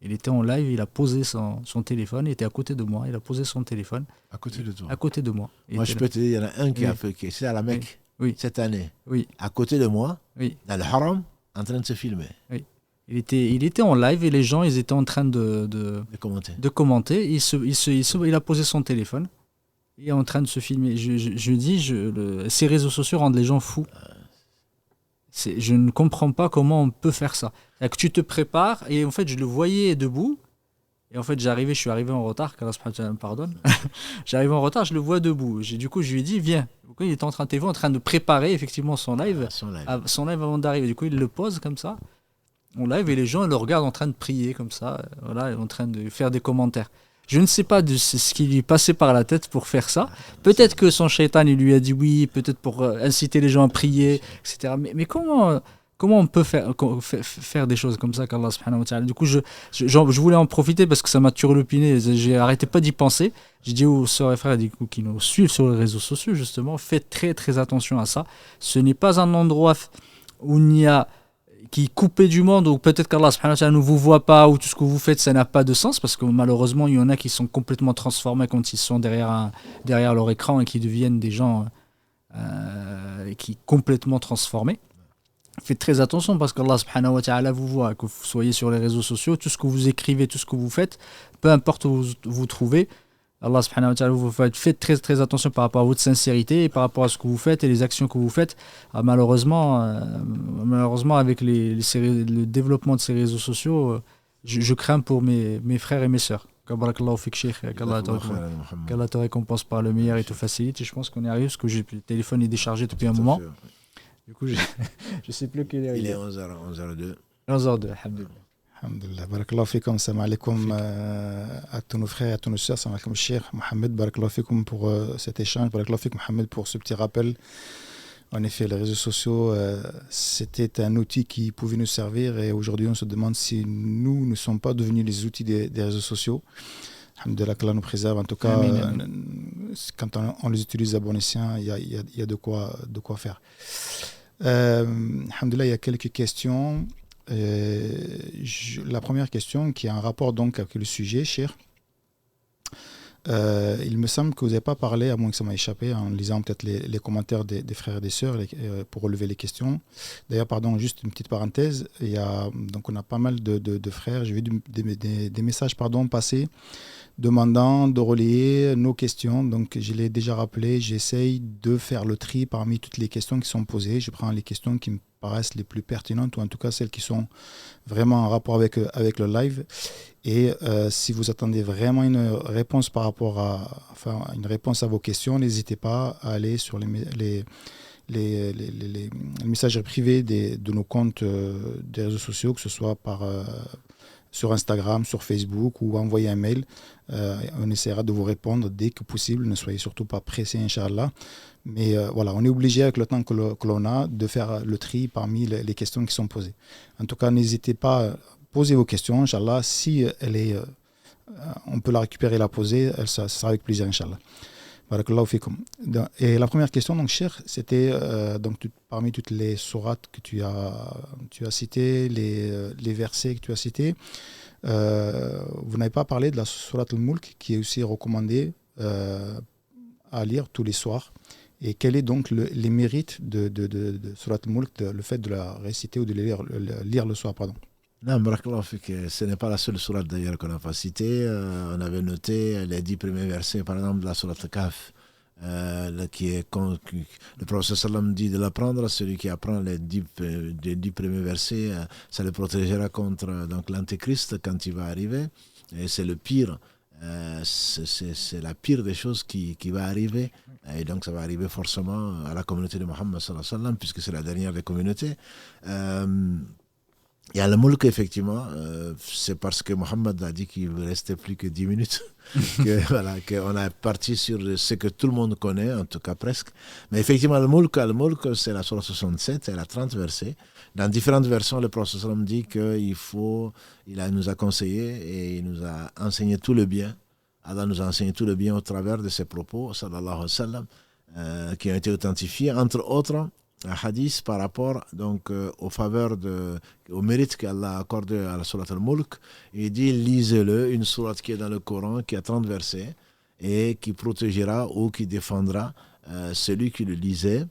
Il était en live, il a posé son téléphone, il était à côté de moi, il a posé son téléphone. À côté de toi. À côté de moi. Moi, je peux te dire, il y en a un qui Oui. a fait, c'est à la Mecque, Oui, cette année, oui, à côté de moi, oui, dans le haram, en train de se filmer, oui. Il était en live et les gens, ils étaient en train de commenter. de commenter. Il a posé son téléphone. Il est en train de se filmer. Je dis, ces réseaux sociaux rendent les gens fous. Je ne comprends pas comment on peut faire ça. C'est-à-dire que tu te prépares et en fait, je le voyais debout. Et en fait, je suis arrivé en retard, qu'Allah subhanahu wa ta'ala me pardonne. J'arrive en retard, je le vois debout. Du coup, je lui ai dit, viens. Il était en train de préparer effectivement son live, son live avant d'arriver. Du coup, il le pose comme ça, en live, et les gens le regardent en train de prier comme ça, voilà, en train de faire des commentaires. Je ne sais pas ce qui lui passait par la tête pour faire ça. Peut-être que son shaitan, il lui a dit oui, peut-être pour inciter les gens à prier, etc. Mais comment on peut faire des choses comme ça qu'Allah subhanahu wa ta'ala. Du coup, je voulais en profiter parce que ça m'a turlupiné. J'ai arrêté pas d'y penser. J'ai dit aux sœurs et frères qui nous suivent sur les réseaux sociaux, justement, faites très très attention à ça. Ce n'est pas un endroit où il y a qui est coupé du monde, ou peut-être qu'Allah subhanahu wa ta'ala ne vous voit pas, ou tout ce que vous faites, ça n'a pas de sens, parce que malheureusement, il y en a qui sont complètement transformés quand ils sont derrière leur écran et qui deviennent des gens qui complètement transformés. Faites très attention parce qu'Allah subhanahu wa ta'ala vous voit, que vous soyez sur les réseaux sociaux, tout ce que vous écrivez, tout ce que vous faites, peu importe où vous trouvez, Allah subhanahu wa ta'ala vous faites très très attention par rapport à votre sincérité et par rapport à ce que vous faites et les actions que vous faites. Malheureusement, avec le développement de ces réseaux sociaux, je crains pour mes frères et mes sœurs. Barakallahu fik Cheikh, qu'Allah te récompense par le meilleur et te facilite. Et je pense qu'on est arrivé parce que le téléphone est déchargé depuis un moment. Du coup, je sais plus quelle heure il est. 11h, 11h02. 11h02, alhamdoulilah. Alhamdulillah. Barakallahu fikum, salam alaikum à tous nos frères et à tous nos sœurs. Salam alaikum, Cheikh Mohamed. Barakallahu fikum pour cet échange. Barakallahu fikum, Mohamed, pour ce petit rappel. En effet, les réseaux sociaux, c'était un outil qui pouvait nous servir et aujourd'hui, on se demande si nous ne sommes pas devenus les outils des réseaux sociaux. Alhamdulillah, qu'Allah nous préserve. En tout cas, quand on les utilise à bon escient, il y a de quoi faire. Alhamdulillah, il y a quelques questions. La première question qui a un rapport donc avec le sujet, cher. Il me semble que vous n'avez pas parlé, à moins que ça m'a échappé, en lisant peut-être les commentaires des frères et des sœurs pour relever les questions. D'ailleurs, pardon, juste une petite parenthèse. Donc on a pas mal de frères. J'ai vu des messages passer demandant de relayer nos questions. Donc je l'ai déjà rappelé, j'essaye de faire le tri parmi toutes les questions qui sont posées. Je prends les questions qui me paraissent les plus pertinentes, ou en tout cas celles qui sont vraiment en rapport avec le live. Et si vous attendez vraiment une réponse une réponse à vos questions, n'hésitez pas à aller sur les messageries privées de nos comptes des réseaux sociaux, que ce soit sur Instagram, sur Facebook, ou envoyer un mail. On essaiera de vous répondre dès que possible. Ne soyez surtout pas pressés, Inch'Allah. Mais voilà, on est obligé, avec le temps que l'on a, de faire le tri parmi les questions qui sont posées. En tout cas, n'hésitez pas à poser vos questions, Inch'Allah. Si on peut la récupérer et la poser, ça sera avec plaisir, Inch'Allah. Barakallahu fikum. Et la première question, donc, cher, c'était parmi toutes les sourates que tu as citées, les versets que tu as cités, vous n'avez pas parlé de la sourate al-Mulk, qui est aussi recommandée à lire tous les soirs. Et quels sont donc les mérites de sourate al-Mulk, le fait de la réciter ou de lire le soir, pardon. Non, ce n'est pas la seule sourate d'ailleurs qu'on n'a pas citée. On avait noté les 10 premiers versets, par exemple, de la sourate Al-Kahf, le prophète sallam dit de l'apprendre. Celui qui apprend les 10 premiers versets, ça le protégera contre l'antéchrist quand il va arriver. Et c'est le pire. C'est la pire des choses qui va arriver. Et donc ça va arriver forcément à la communauté de Mohammed sallallahu alayhi wa sallam, puisque c'est la dernière des communautés. Il y a le Mulk, effectivement, c'est parce que Mohammed a dit qu'il ne restait plus que 10 minutes qu'on est parti sur ce que tout le monde connaît, en tout cas presque. Mais effectivement, le Mulk, c'est la sourate 67, elle a 30 versets. Dans différentes versions, le prophète sallam dit qu'il nous a conseillé et il nous a enseigné tout le bien. Allah nous a enseigné tout le bien au travers de ses propos, sallallahu alayhi wa sallam, qui ont été authentifiés, entre autres. un hadith par rapport donc au mérite qu'Allah a accordé à la sourate al-Mulk. Il dit lisez-le, une sourate qui est dans le Coran, qui a 30 versets et qui protégera ou qui défendra celui qui le lisait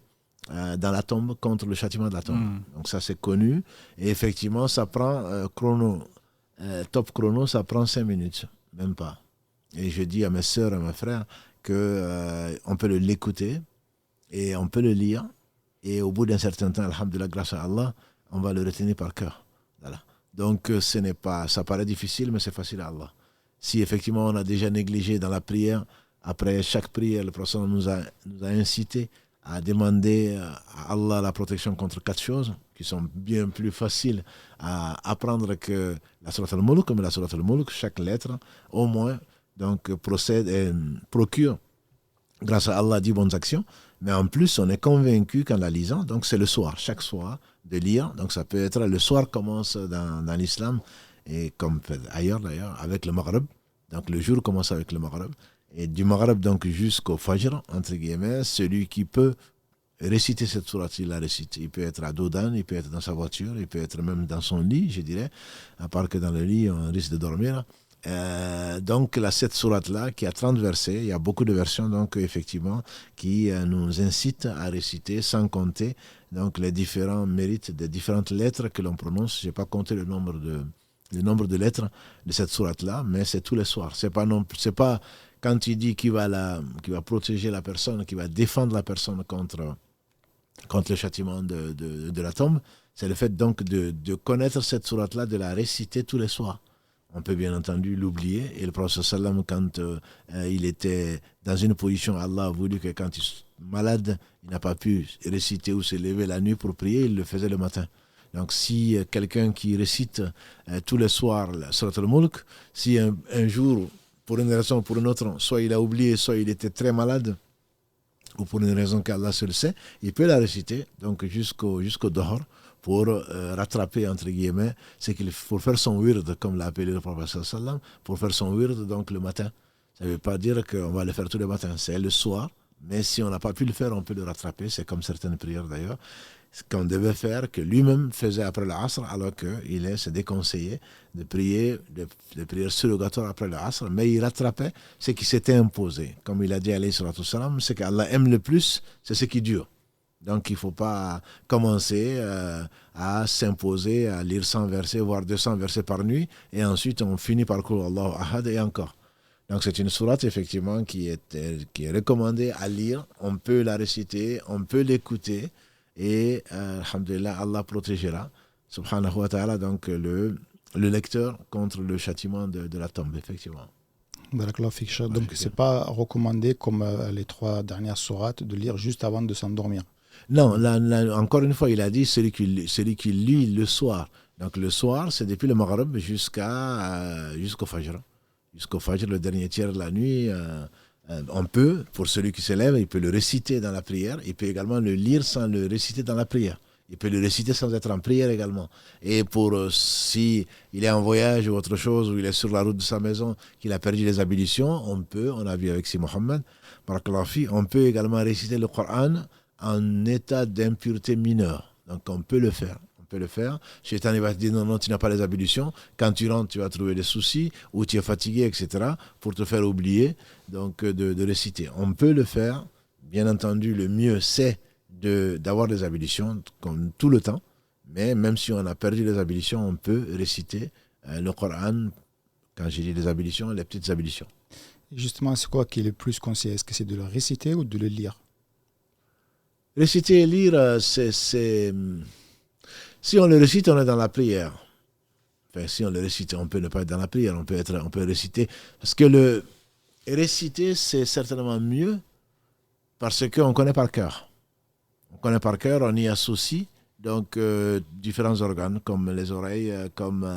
dans la tombe contre le châtiment de la tombe. Donc ça c'est connu et effectivement ça prend top chrono, ça prend 5 minutes, même pas. Et je dis à mes sœurs et à mes frères que on peut l'écouter et on peut le lire. Et au bout d'un certain temps, alhamdoulilah, grâce à Allah, on va le retenir par cœur. Voilà. Donc, ça paraît difficile, mais c'est facile à Allah. Si effectivement on a déjà négligé dans la prière, après chaque prière, le prophète nous a incité à demander à Allah la protection contre 4 choses qui sont bien plus faciles à apprendre que la sourate al-Mulk, comme la sourate al-Mulk, chaque lettre, au moins, donc procure, grâce à Allah, 10 bonnes actions. Mais en plus, on est convaincu qu'en la lisant, donc c'est le soir, chaque soir, de lire. Donc ça peut être, le soir commence dans l'islam, et comme ailleurs d'ailleurs, avec le Maghreb. Donc le jour commence avec le Maghreb. Et du Maghreb donc jusqu'au Fajr, entre guillemets, celui qui peut réciter cette sourate, il la récite. Il peut être à Dodan, il peut être dans sa voiture, il peut être même dans son lit, je dirais. À part que dans le lit, on risque de dormir. Donc cette sourate-là qui a 30 versets, il y a beaucoup de versions donc effectivement qui nous incitent à réciter sans compter donc les différents mérites des différentes lettres que l'on prononce. Je n'ai pas compté le nombre de lettres de cette sourate-là, mais c'est tous les soirs. C'est pas quand il dit qu'il va protéger la personne, qu'il va défendre la personne contre le châtiment de la tombe. C'est le fait donc de connaître cette sourate-là, de la réciter tous les soirs. On peut bien entendu l'oublier. Et le prophète sallam, quand il était dans une position, Allah a voulu que quand il est malade, il n'a pas pu réciter ou se lever la nuit pour prier, il le faisait le matin. Donc si quelqu'un qui récite tous les soirs la sourate al-Mulk, si un jour, pour une raison ou pour une autre, soit il a oublié, soit il était très malade, ou pour une raison qu'Allah seul sait, il peut la réciter donc jusqu'au dehors, pour rattraper, entre guillemets, c'est qu'il faut faire son wird, comme l'a appelé le prophète sallam, pour faire son wird donc le matin. Ça ne veut pas dire qu'on va le faire tous les matins, c'est le soir, mais si on n'a pas pu le faire, on peut le rattraper, c'est comme certaines prières d'ailleurs, qu'on devait faire, que lui-même faisait après le Asr, alors c'est déconseillé de prier des prières surrogatoires après le Asr, mais il rattrapait ce qui s'était imposé. Comme il a dit alayhi salatu wassalam, ce qu'Allah aime le plus, c'est ce qui dure. Donc il ne faut pas commencer à s'imposer, à lire 100 versets, voire 200 versets par nuit, et ensuite on finit par Qul Allahu Ahad et encore. Donc c'est une sourate effectivement qui est recommandée à lire, on peut la réciter, on peut l'écouter, et alhamdulillah, Allah protégera, subhanahu wa ta'ala, donc le lecteur contre le châtiment de la tombe, effectivement. Donc c'est pas recommandé comme les 3 dernières sourates de lire juste avant de s'endormir. Non, là, encore une fois, il a dit celui qui lit le soir. Donc le soir, c'est depuis le Maghreb jusqu'au Fajr. Jusqu'au Fajr, le dernier tiers de la nuit, on peut, pour celui qui se lève, il peut le réciter dans la prière. Il peut également le lire sans le réciter dans la prière. Il peut le réciter sans être en prière également. Et pour si il est en voyage ou autre chose, ou il est sur la route de sa maison, qu'il a perdu les ablutions, on a vu avec Si Mohammed, on peut également réciter le Coran en état d'impureté mineure. Donc on peut le faire. Shaitan va te dire non, tu n'as pas les ablutions. Quand tu rentres, tu vas trouver des soucis, ou tu es fatigué, etc., pour te faire oublier donc de réciter. On peut le faire. Bien entendu, le mieux, c'est d'avoir des ablutions comme tout le temps. Mais même si on a perdu les ablutions, on peut réciter le Coran. Quand j'ai dit les ablutions, les petites ablutions. Justement, c'est quoi qui est le plus conseillé? Est-ce que c'est de le réciter ou de le lire? Réciter et lire, si on le récite, on est dans la prière. Enfin, si on le récite, on peut ne pas être dans la prière, on peut réciter. Parce que réciter, c'est certainement mieux parce qu'on connaît par cœur. On connaît par cœur, on y associe donc différents organes comme les oreilles, comme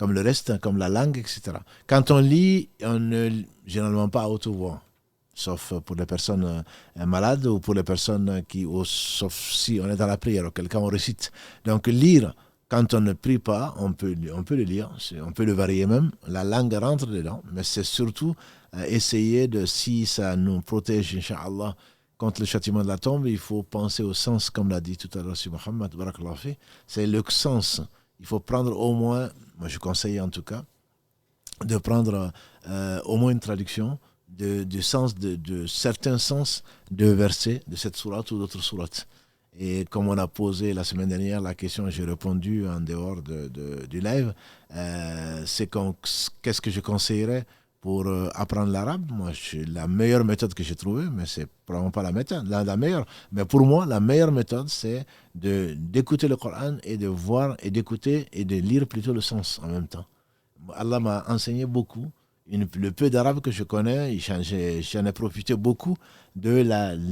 le reste, comme la langue, etc. Quand on lit, on ne généralement pas à haute voix. Sauf pour les personnes malades ou pour les personnes sauf si on est dans la prière, auquel cas on récite. Donc lire, quand on ne prie pas, on peut le lire, on peut le varier même, la langue rentre dedans, mais c'est surtout essayer si ça nous protège, Inch'Allah, contre le châtiment de la tombe, il faut penser au sens, comme l'a dit tout à l'heure sur Mohammed, c'est le sens. Il faut prendre au moins, moi je conseille en tout cas, de prendre au moins une traduction du sens de certains sens de versets de cette sourate ou d'autres sourates. Et comme on a posé la semaine dernière la question, j'ai répondu en dehors du live, qu'est-ce que je conseillerais pour apprendre l'arabe. Moi, la meilleure méthode que j'ai trouvée, mais c'est probablement pas la méthode, la meilleure, mais pour moi, la meilleure méthode, c'est d'écouter le Coran et de voir et d'écouter et de lire plutôt le sens en même temps. Allah m'a enseigné beaucoup. Le peu d'arabe que je connais, j'en ai profité beaucoup de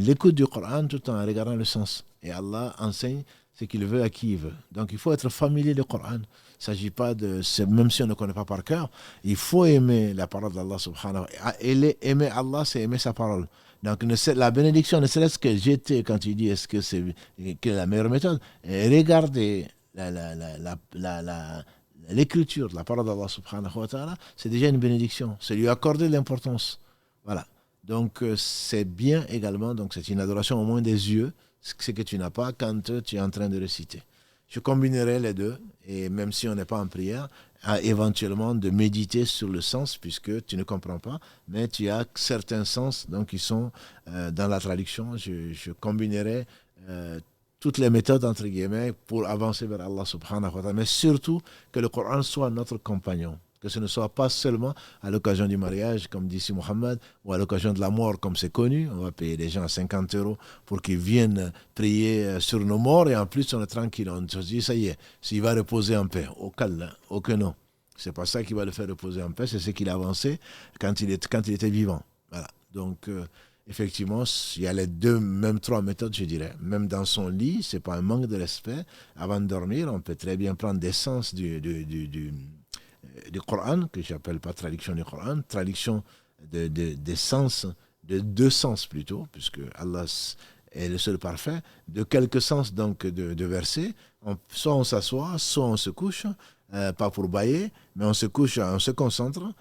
l'écoute du Coran tout en regardant le sens. Et Allah enseigne ce qu'il veut à qui il veut. Donc il faut être familier du Coran. Il ne s'agit pas même si on ne connaît pas par cœur, il faut aimer la parole d'Allah subhanahu wa ta'ala. Aimer Allah, c'est aimer sa parole. Donc la bénédiction, ne serait-ce que jeter, quand il dit est-ce que c'est la meilleure méthode, regardez l'écriture, la parole d'Allah subhanahu wa ta'ala, c'est déjà une bénédiction. C'est lui accorder l'importance. Voilà. Donc c'est bien également, donc c'est une adoration au moins des yeux, ce que tu n'as pas quand tu es en train de réciter. Je combinerai les deux, et même si on n'est pas en prière, éventuellement de méditer sur le sens, puisque tu ne comprends pas, mais tu as certains sens donc, qui sont dans la traduction. Je combinerai toutes les méthodes, entre guillemets, pour avancer vers Allah subhanahu wa ta'ala, mais surtout que le Coran soit notre compagnon. Que ce ne soit pas seulement à l'occasion du mariage, comme dit ici Mohammed, ou à l'occasion de la mort, comme c'est connu. On va payer des gens 50 € pour qu'ils viennent prier sur nos morts, et en plus on est tranquille. On se dit, ça y est, s'il va reposer en paix. Aucun non. C'est pas ça qui va le faire reposer en paix, c'est ce qu'il a avancé quand il était vivant. Voilà. Donc, effectivement, il y a les même trois méthodes, je dirais. Même dans son lit, c'est pas un manque de respect. Avant de dormir, on peut très bien prendre des sens du Coran, que j'appelle pas traduction du Coran, traduction des sens, de deux sens plutôt, puisque Allah est le seul parfait, de quelques sens donc de versets. Soit on s'assoit, soit on se couche, pas pour bailler, mais on se couche, on se concentre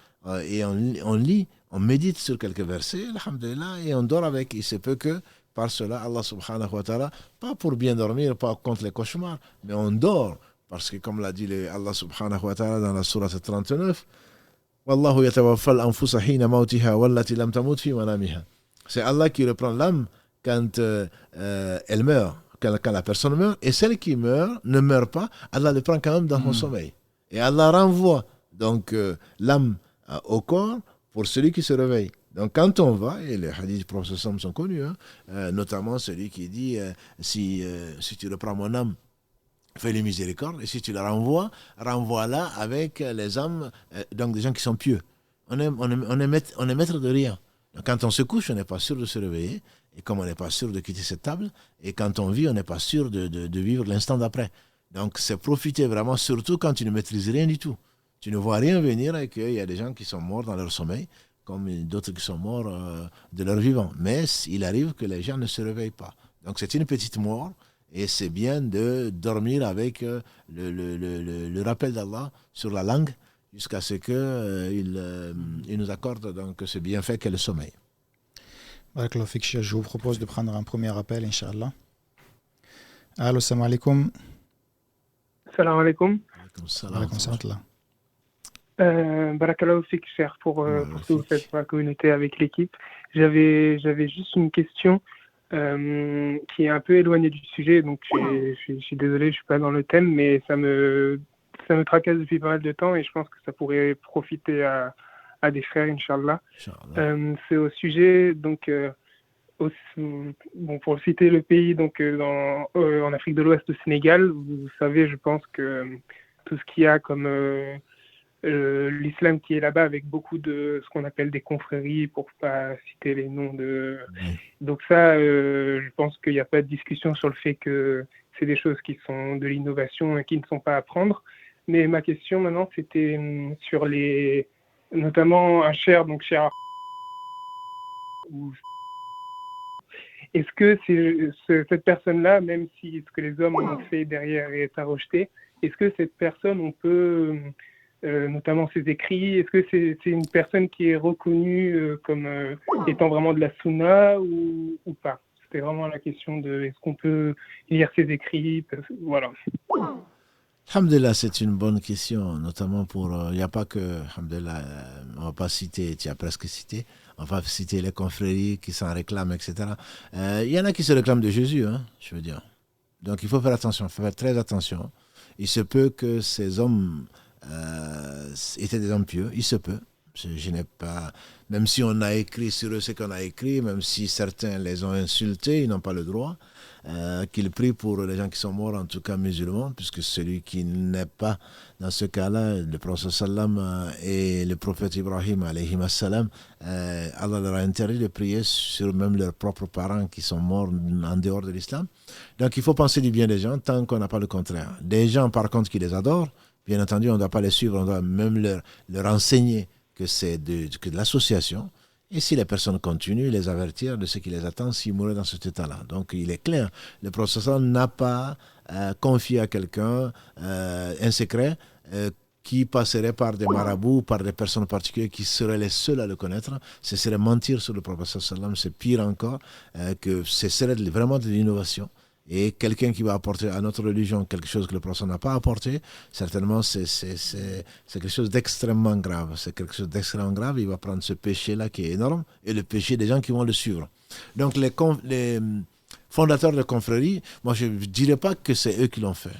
et on lit, on médite sur quelques versets, alhamdulillah, et on dort avec. Il se peut que par cela, Allah subhanahu wa ta'ala, pas pour bien dormir, pas contre les cauchemars, mais on dort. Parce que comme l'a dit Allah subhanahu wa ta'ala dans la sourate 39, Wallahu yatawaffal anfusa hina mautiha wallati lam tamut fi manamiha. C'est Allah qui reprend l'âme quand elle meurt, quand la personne meurt, et celle qui meurt ne meurt pas, Allah le prend quand même dans son sommeil. Et Allah renvoie donc l'âme au corps pour celui qui se réveille. Donc quand on va, et les hadiths du prophète sont connus, notamment celui qui dit si tu reprends mon âme, fais-lui miséricorde, et si tu la renvoie-la avec les âmes, donc des gens qui sont pieux. On est maître de rien. Donc, quand on se couche, on n'est pas sûr de se réveiller, et comme on n'est pas sûr de quitter cette table, et quand on vit, on n'est pas sûr de vivre l'instant d'après. Donc c'est profiter vraiment, surtout quand tu ne maîtrises rien du tout. Tu ne vois rien venir et qu'il y a des gens qui sont morts dans leur sommeil, comme d'autres qui sont morts de leur vivant. Mais il arrive que les gens ne se réveillent pas. Donc c'est une petite mort. Et c'est bien de dormir avec le rappel d'Allah sur la langue jusqu'à ce qu'il nous accorde donc ce bienfait qu'est le sommeil. Barakallahu fik, Cheikh. Je vous propose de prendre un premier appel, Inch'Allah. Allô, salam alaikum. Salam alaikum. Alaikum salam. Barakallahu fik, Cheikh, pour ce que vous faites pour la communauté avec l'équipe. J'avais juste une question qui est un peu éloignée du sujet, donc je suis désolé, je suis pas dans le thème, mais ça me tracasse depuis pas mal de temps et je pense que ça pourrait profiter à des frères, Inch'Allah. C'est au sujet, donc, pour citer le pays, donc en Afrique de l'Ouest, au Sénégal, vous savez, je pense que tout ce qu'il y a comme l'islam qui est là-bas avec beaucoup de ce qu'on appelle des confréries, pour pas citer les noms de... Donc ça, je pense qu'il n'y a pas de discussion sur le fait que c'est des choses qui sont de l'innovation et qui ne sont pas à prendre. Mais ma question maintenant, c'était sur notamment un cher, donc cher... Est-ce que cette personne-là, même si ce que les hommes ont fait derrière est à rejeter, est-ce que cette personne, on peut... notamment ses écrits, est-ce que c'est une personne qui est reconnue comme étant vraiment de la sunna ou pas? c'était vraiment la question de est-ce qu'on peut lire ses écrits, voilà. Alhamdulillah, c'est une bonne question, notamment pour... Il n'y a pas que... Alhamdulillah, on ne va pas citer, tu as presque cité, on va citer les confréries qui s'en réclament, etc. Il y en a qui se réclament de Jésus, hein, je veux dire. Donc il faut faire attention, il faut faire très attention. Il se peut que ces hommes étaient des hommes pieux, il se peut. Je n'ai pas... Même si on a écrit sur eux ce qu'on a écrit, même si certains les ont insultés, ils n'ont pas le droit. Qu'ils prient pour les gens qui sont morts, en tout cas musulmans, puisque celui qui n'est pas dans ce cas-là, le prophète sallam et le prophète Ibrahim alayhi salam, Allah leur a interdit de prier sur même leurs propres parents qui sont morts en dehors de l'islam. Donc il faut penser du bien des gens tant qu'on n'a pas le contraire. Des gens par contre qui les adorent, bien entendu on ne doit pas les suivre, on doit même leur enseigner que c'est de l'association. Et si les personnes continuent, les avertir de ce qui les attend s'ils mourraient dans cet état-là. Donc il est clair, le professeur n'a pas confié à quelqu'un un secret qui passerait par des marabouts, par des personnes particulières qui seraient les seuls à le connaître. Ce serait mentir sur le professeur sallam, c'est pire encore, que ce serait vraiment de l'innovation. Et quelqu'un qui va apporter à notre religion quelque chose que le prophète n'a pas apporté, certainement c'est quelque chose d'extrêmement grave. C'est quelque chose d'extrêmement grave. Il va prendre ce péché-là qui est énorme et le péché des gens qui vont le suivre. Donc les fondateurs de confréries, moi je ne dirais pas que c'est eux qui l'ont fait.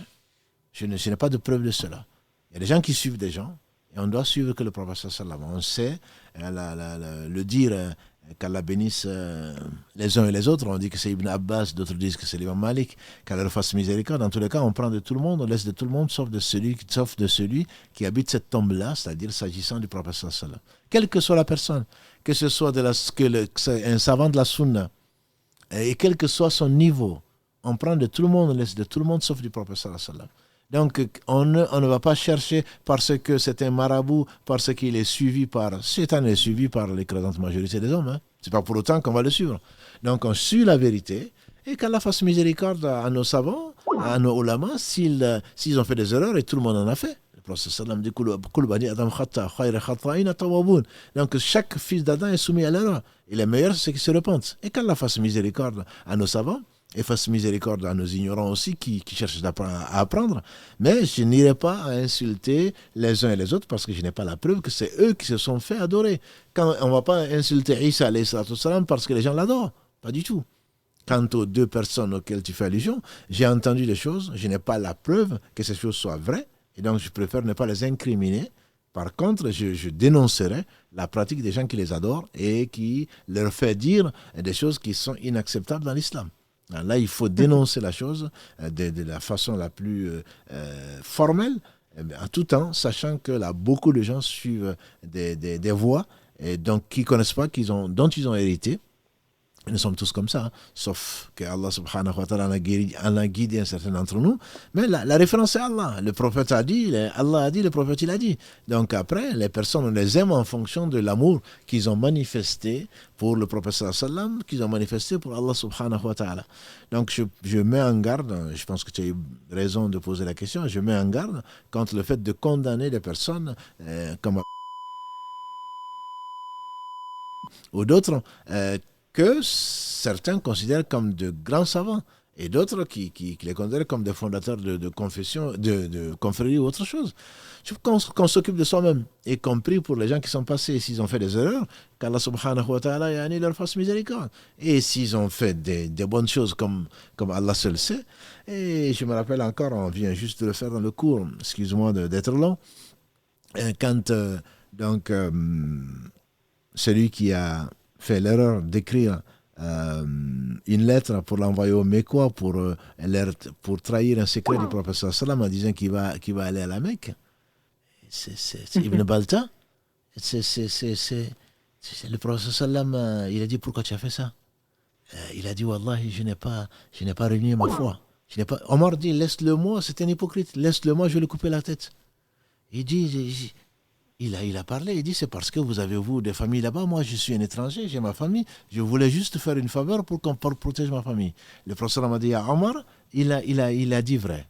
Je n'ai pas de preuve de cela. Il y a des gens qui suivent des gens et on doit suivre que le prophète sallam. On sait le dire... qu'Allah bénisse les uns et les autres. On dit que c'est Ibn Abbas, d'autres disent que c'est l'imam Malik, qu'Allah leur fasse miséricorde. Dans tous les cas, on prend de tout le monde, on laisse de tout le monde, sauf de celui qui habite cette tombe-là, c'est-à-dire s'agissant du prophète sallallahu. Quelle que soit la personne, que ce soit un savant de la sunna, et quel que soit son niveau, on prend de tout le monde, on laisse de tout le monde, sauf du prophète sallallahu. Donc, on ne va pas chercher parce que c'est un marabout, parce qu'il est suivi par... Satan est suivi par l'écrasante majorité des hommes. Hein. Ce n'est pas pour autant qu'on va le suivre. Donc, on suit la vérité et qu'Allah fasse miséricorde à nos savants, à nos ulamas, s'ils ont fait des erreurs, et tout le monde en a fait. Le prophète sallam dit donc, chaque fils d'Adam est soumis à l'erreur. Et les meilleurs, c'est qu'ils se repentent. Et qu'Allah fasse miséricorde à nos savants, et fasse miséricorde à nos ignorants aussi qui cherchent à apprendre. Mais je n'irai pas à insulter les uns et les autres parce que je n'ai pas la preuve que c'est eux qui se sont fait adorer. On ne va pas insulter Isa alayhi salam parce que les gens l'adorent. Pas du tout. Quant aux deux personnes auxquelles tu fais allusion, j'ai entendu des choses, je n'ai pas la preuve que ces choses soient vraies et donc je préfère ne pas les incriminer. Par contre, je dénoncerai la pratique des gens qui les adorent et qui leur fait dire des choses qui sont inacceptables dans l'islam. Là, il faut dénoncer la chose de la façon la plus formelle, en tout temps, sachant que là, beaucoup de gens suivent des voies et donc, qui ne connaissent pas, dont ils ont hérité. Nous sommes tous comme ça, hein. Sauf que Allah subhanahu wa ta'ala en a guidé un certain d'entre nous. Mais la référence c'est Allah. Le prophète a dit, Allah a dit, le prophète il a dit. Donc après, les personnes, on les aime en fonction de l'amour qu'ils ont manifesté pour le prophète sallam, qu'ils ont manifesté pour Allah subhanahu wa ta'ala. Donc je mets en garde, je pense que tu as eu raison de poser la question, je mets en garde contre le fait de condamner des personnes comme ou d'autres que certains considèrent comme de grands savants et d'autres qui les considèrent comme des fondateurs de confession, de confréries ou autre chose. Je pense qu'on s'occupe de soi-même, y compris pour les gens qui sont passés. S'ils ont fait des erreurs, qu'Allah subhanahu wa ta'ala leur fasse miséricorde. Et s'ils ont fait des bonnes choses comme Allah seul sait, et je me rappelle encore, on vient juste de le faire dans le cours, excuse-moi d'être long, quand celui qui a fait l'erreur d'écrire une lettre pour l'envoyer aux Mécois pour trahir un secret du prophète sallam en disant qu'il va aller à la Mecque. C'est Ibn Balta. C'est le prophète sallam. Il a dit pourquoi tu as fait ça. Il a dit wallahi je n'ai pas réuni ma foi. Omar dit laisse-le moi, c'est un hypocrite. Laisse-le moi, je vais lui couper la tête. Il dit il a parlé, il dit c'est parce que vous avez des familles là-bas, moi je suis un étranger, j'ai ma famille, je voulais juste faire une faveur pour qu'on protège ma famille. Le professeur m'a dit à Omar, il a dit vrai.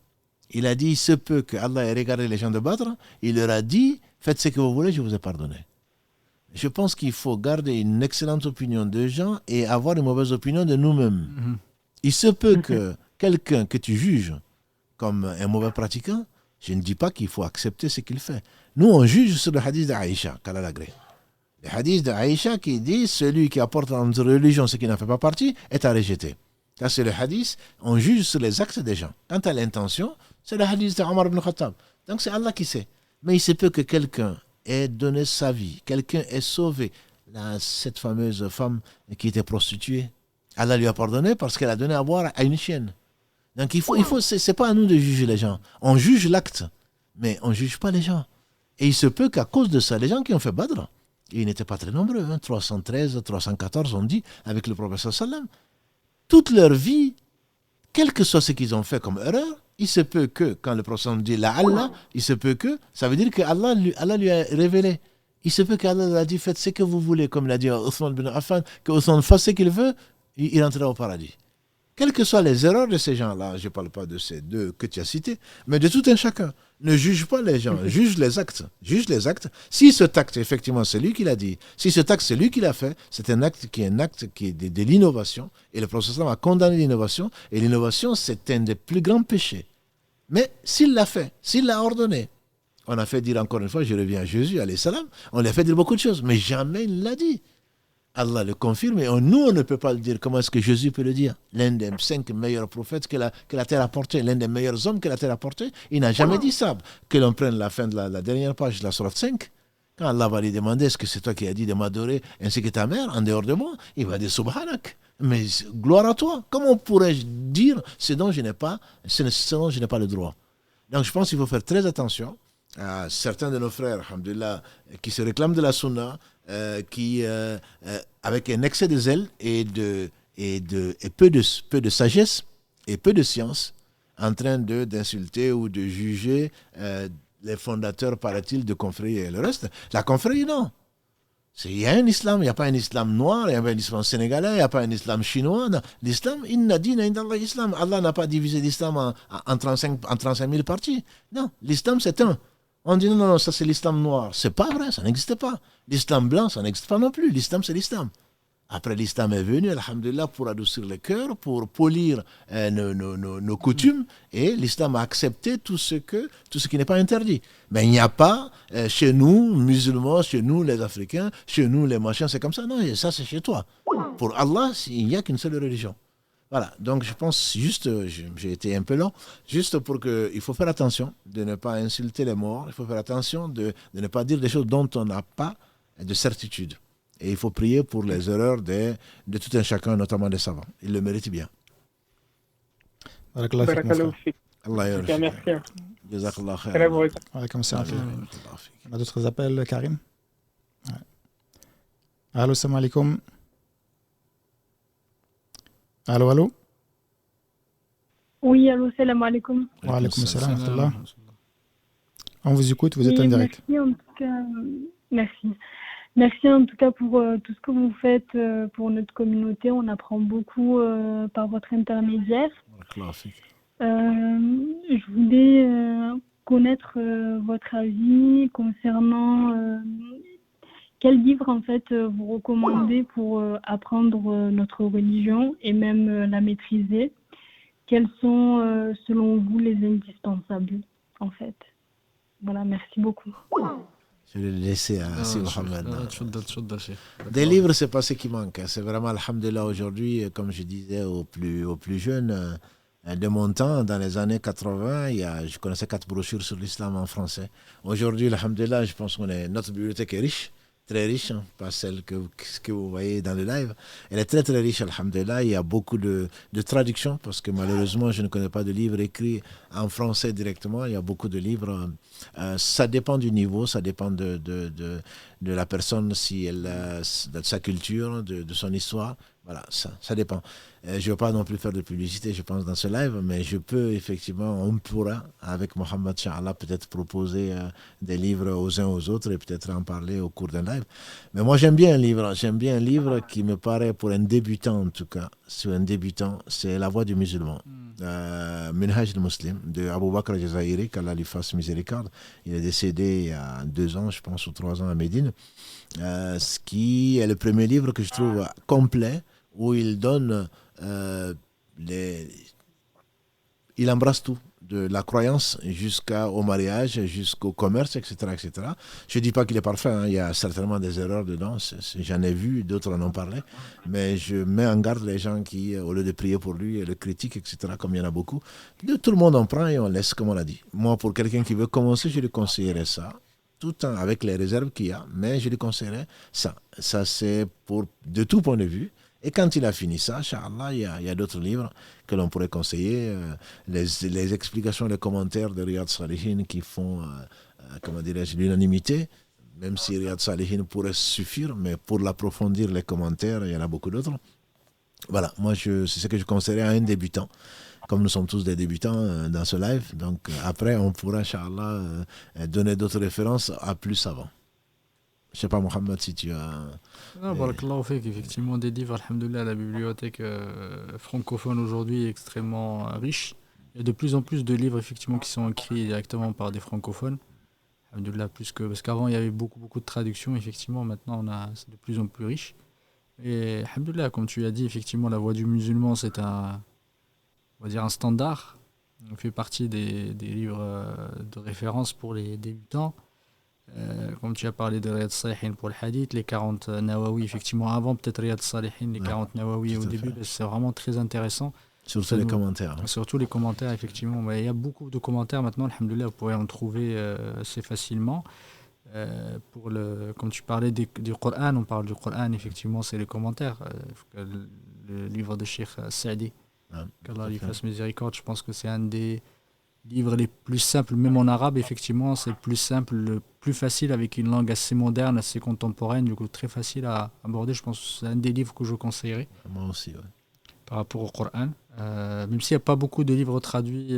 Il a dit il se peut que Allah ait regardé les gens de Badr, il leur a dit faites ce que vous voulez, je vous ai pardonné. Je pense qu'il faut garder une excellente opinion de gens et avoir une mauvaise opinion de nous-mêmes. Il se peut que quelqu'un que tu juges comme un mauvais pratiquant, je ne dis pas qu'il faut accepter ce qu'il fait. Nous, on juge sur le hadith d'Aïcha, qu'Allah l'agrée. Le hadith d'Aïcha qui dit « Celui qui apporte dans notre religion ce qui n'en fait pas partie est à rejeter ». Ça, c'est le hadith, on juge sur les actes des gens. Quant à l'intention, c'est le hadith d'Omar ibn Khattab. Donc c'est Allah qui sait. Mais il se peut que quelqu'un ait donné sa vie, quelqu'un ait sauvé cette fameuse femme qui était prostituée. Allah lui a pardonné parce qu'elle a donné à boire à une chienne. Donc c'est pas à nous de juger les gens. On juge l'acte, mais on ne juge pas les gens. Et il se peut qu'à cause de ça, les gens qui ont fait Badr, ils n'étaient pas très nombreux, 313, 314, on dit, avec le prophète sallam, toute leur vie, quel que soit ce qu'ils ont fait comme erreur, il se peut que, quand le prophète dit la Allah, il se peut que, ça veut dire que Allah lui a révélé. Il se peut qu'Allah lui a dit, faites ce que vous voulez, comme l'a dit Othman bin Affan, que Othman fasse ce qu'il veut, il entrera au paradis. Quelles que soient les erreurs de ces gens-là, je ne parle pas de ces deux que tu as cités, mais de tout un chacun. Ne juge pas les gens, juge les actes. Juge les actes. Si ce acte, effectivement, c'est lui qui l'a dit, si ce acte, c'est lui qui l'a fait, c'est un acte qui est de l'innovation. Et le prophète a condamné l'innovation. Et l'innovation, c'est un des plus grands péchés. Mais s'il l'a fait, s'il l'a ordonné, on a fait dire encore une fois, je reviens à Jésus, alayhi salam, on lui a fait dire beaucoup de choses, mais jamais il ne l'a dit. Allah le confirme et nous, on ne peut pas le dire. Comment est-ce que Jésus peut le dire? L'un des 5 meilleurs prophètes que la terre a porté, l'un des meilleurs hommes que la terre a porté, il n'a jamais dit ça. Que l'on prenne la fin de la dernière page de la sourate 5, quand Allah va lui demander est-ce que c'est toi qui as dit de m'adorer ainsi que ta mère en dehors de moi, il va dire Subhanak. Mais gloire à toi. Comment pourrais-je dire ce dont je n'ai pas le droit? Donc je pense qu'il faut faire très attention à certains de nos frères, alhamdoulilah, qui se réclament de la sunna, qui, avec un excès de zèle et peu de sagesse et peu de science, en train d'insulter ou de juger les fondateurs, paraît-il, de confréries et le reste. La confrérie, non. Il y a un islam, il n'y a pas un islam noir, il n'y a pas un islam sénégalais, il n'y a pas un islam chinois. Non. L'islam, inna dina indallah islam. Allah n'a pas divisé l'islam en 35 000 parties. Non, l'islam, c'est un. On dit non, ça c'est l'islam noir. C'est pas vrai, ça n'existe pas. L'islam blanc, ça n'existe pas non plus. L'islam, c'est l'islam. Après, l'islam est venu, alhamdulillah, pour adoucir le cœur, pour polir nos coutumes. Et l'islam a accepté tout ce qui n'est pas interdit. Mais il n'y a pas, chez nous, musulmans, chez nous, les Africains, chez nous, les machins, c'est comme ça. Non, ça c'est chez toi. Pour Allah, il n'y a qu'une seule religion. Voilà, donc je pense juste, j'ai été un peu long, juste pour que, il faut faire attention de ne pas insulter les morts, il faut faire attention de ne pas dire des choses dont on n'a pas de certitude. Et il faut prier pour les erreurs de tout un chacun, notamment des savants. Ils le méritent bien. Barakallahu fik. Allah yarfik. Merci. Jazakallah khair. Salam alaikum. Alaikum salam. On a d'autres appels, Karim? Ouais. Allô, salam alaikum. Allô? Oui, allô, salam alaikum. Wa alaikum salam wa rahmatullah. On vous écoute, vous êtes en direct. Merci en tout cas. Merci. Merci en tout cas pour tout ce que vous faites pour notre communauté. On apprend beaucoup par votre intermédiaire. Je voulais connaître votre avis concernant quel livre en fait vous recommandez pour apprendre notre religion et même la maîtriser? Quels sont selon vous les indispensables en fait? Voilà, merci beaucoup. Je vais le laisser à Mohamed. Des livres, c'est pas ce qui manque. C'est vraiment, alhamdulillah, aujourd'hui, comme je disais aux plus jeunes, de mon temps, dans les années 80, je connaissais 4 brochures sur l'islam en français. Aujourd'hui, alhamdulillah, je pense que notre bibliothèque est riche. Très riche, hein, pas celle que vous voyez dans le live. Elle est très très riche, alhamdulillah. Il y a beaucoup de traductions parce que malheureusement, je ne connais pas de livres écrits en français directement. Il y a beaucoup de livres. Ça dépend du niveau, ça dépend de la personne, si elle de sa culture, de son histoire. Voilà, ça dépend. Je ne veux pas non plus faire de publicité, je pense, dans ce live, mais je peux effectivement, on pourra, avec Mohamed Inch'Allah, peut-être proposer des livres aux uns aux autres et peut-être en parler au cours d'un live. Mais moi, j'aime bien un livre qui me paraît, pour un débutant en tout cas, c'est La Voix du musulman. Minhaj al-Muslim, de Abu Bakr al-Jazairi, qu'Allah lui fasse miséricorde. Il est décédé il y a 2 ans, je pense, ou 3 ans à Médine. ce qui est le premier livre que je trouve complet, où il donne il embrasse tout, de la croyance jusqu'au mariage, jusqu'au commerce, etc., etc. Je ne dis pas qu'il est parfait, hein, il y a certainement des erreurs dedans, j'en ai vu, d'autres en ont parlé, mais je mets en garde les gens qui, au lieu de prier pour lui, le critiquent, etc., comme il y en a beaucoup. Tout le monde en prend et on laisse, comme on l'a dit. Moi, pour quelqu'un qui veut commencer, je lui conseillerais ça, tout avec les réserves qu'il y a, mais je lui conseillerais ça. Ça, c'est de tout point de vue. Et quand il a fini ça, Inch'Allah, il y a d'autres livres que l'on pourrait conseiller. Les explications, les commentaires de Riyad Salihin qui font, comment dirais-je, l'unanimité, même si Riyad Salihin pourrait suffire, mais pour l'approfondir, les commentaires, il y en a beaucoup d'autres. Voilà, moi, c'est ce que je conseillerais à un débutant. Comme nous sommes tous des débutants dans ce live, donc après, on pourra, Inch'Allah, donner d'autres références à plus avant. Je ne sais pas, Mohamed, si tu as... Non, barakallahu fik, effectivement, des livres, alhamdoulilah, la bibliothèque francophone aujourd'hui est extrêmement riche. Il y a de plus en plus de livres, effectivement, qui sont écrits directement par des francophones. Alhamdoulilah, parce qu'avant, il y avait beaucoup de traductions, effectivement, maintenant, c'est de plus en plus riche. Et alhamdoulilah, comme tu as dit, effectivement, la voie du musulman, c'est on va dire un standard. On fait partie des livres de référence pour les débutants. Comme tu as parlé de Riyad Salihin pour le hadith, les 40 Nawawi, effectivement, avant peut-être Riyad Salihin, les 40 Nawawi au début, c'est vraiment très intéressant. Surtout les commentaires. Surtout les commentaires, effectivement. Mais il y a beaucoup de commentaires maintenant, alhamdoulilah, vous pourrez en trouver assez facilement. Comme tu parlais du Coran, on parle du Coran, effectivement, c'est les commentaires. Le livre de Cheikh Saadi, qu'Allah lui fasse miséricorde, je pense que c'est un des livres les plus simples, même en arabe, effectivement, c'est le plus simple, le plus facile, avec une langue assez moderne, assez contemporaine, du coup très facile à aborder. Je pense que c'est un des livres que je conseillerais. Moi aussi, oui. Par rapport au Coran. Même s'il n'y a pas beaucoup de livres traduits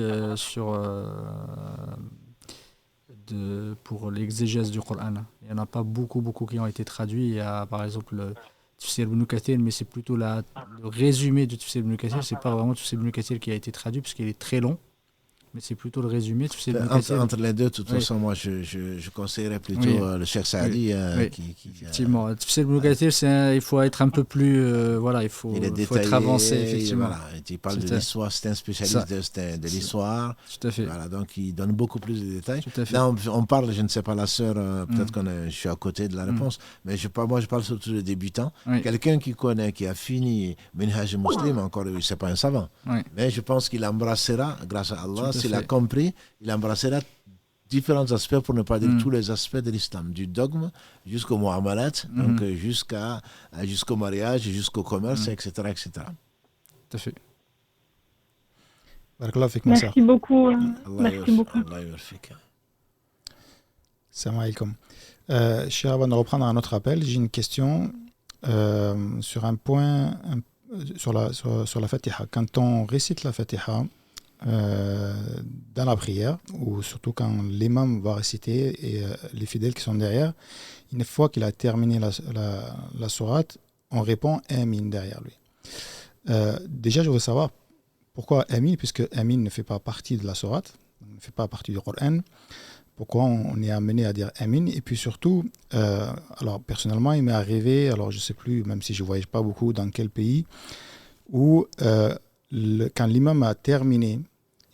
pour l'exégèse du Coran. Il n'y en a pas beaucoup qui ont été traduits. Il y a par exemple le Tafsir Ibn Kathir, mais c'est plutôt le résumé du Tafsir Ibn Kathir. C'est pas vraiment le Tafsir Ibn Kathir qui a été traduit, parce qu'il est très long. Mais c'est plutôt le résumé. Entre les deux, de toute façon, moi, je conseillerais plutôt le Cheikh Saadi. Effectivement, il faut être un peu plus... il faut être avancé, effectivement. Voilà, il parle de l'histoire, c'est un spécialiste de l'histoire. Tout à fait. Voilà, donc il donne beaucoup plus de détails. Tout à fait. Là, on parle, je ne sais pas, la sœur, peut-être que je suis à côté de la réponse, mais moi, je parle surtout de débutants. Oui. Quelqu'un qui connaît, qui a fini Minhaj Muslim, encore, ce n'est pas un savant. Oui. Mais je pense qu'il embrassera, grâce à Allah, s'il a compris, il embrassera différents aspects, pour ne pas dire tous les aspects de l'islam, du dogme jusqu'au mu'amalat, donc jusqu'au mariage, jusqu'au commerce, etc., etc. Tout à fait. Merci beaucoup. Merci beaucoup. Salam alaikum. Cher, avant de reprendre un autre appel, j'ai une question sur un point, sur la Fatiha. Quand on récite la Fatiha, dans la prière, ou surtout quand l'imam va réciter et les fidèles qui sont derrière, une fois qu'il a terminé la sourate, on répond Amin derrière lui. Déjà, je voudrais savoir pourquoi Amin, puisque Amin ne fait pas partie de la sourate, ne fait pas partie du Coran. Pourquoi on est amené à dire Amin? Et puis surtout, alors personnellement, il m'est arrivé, alors je ne sais plus, même si je ne voyage pas beaucoup dans quel pays, où quand l'imam a terminé,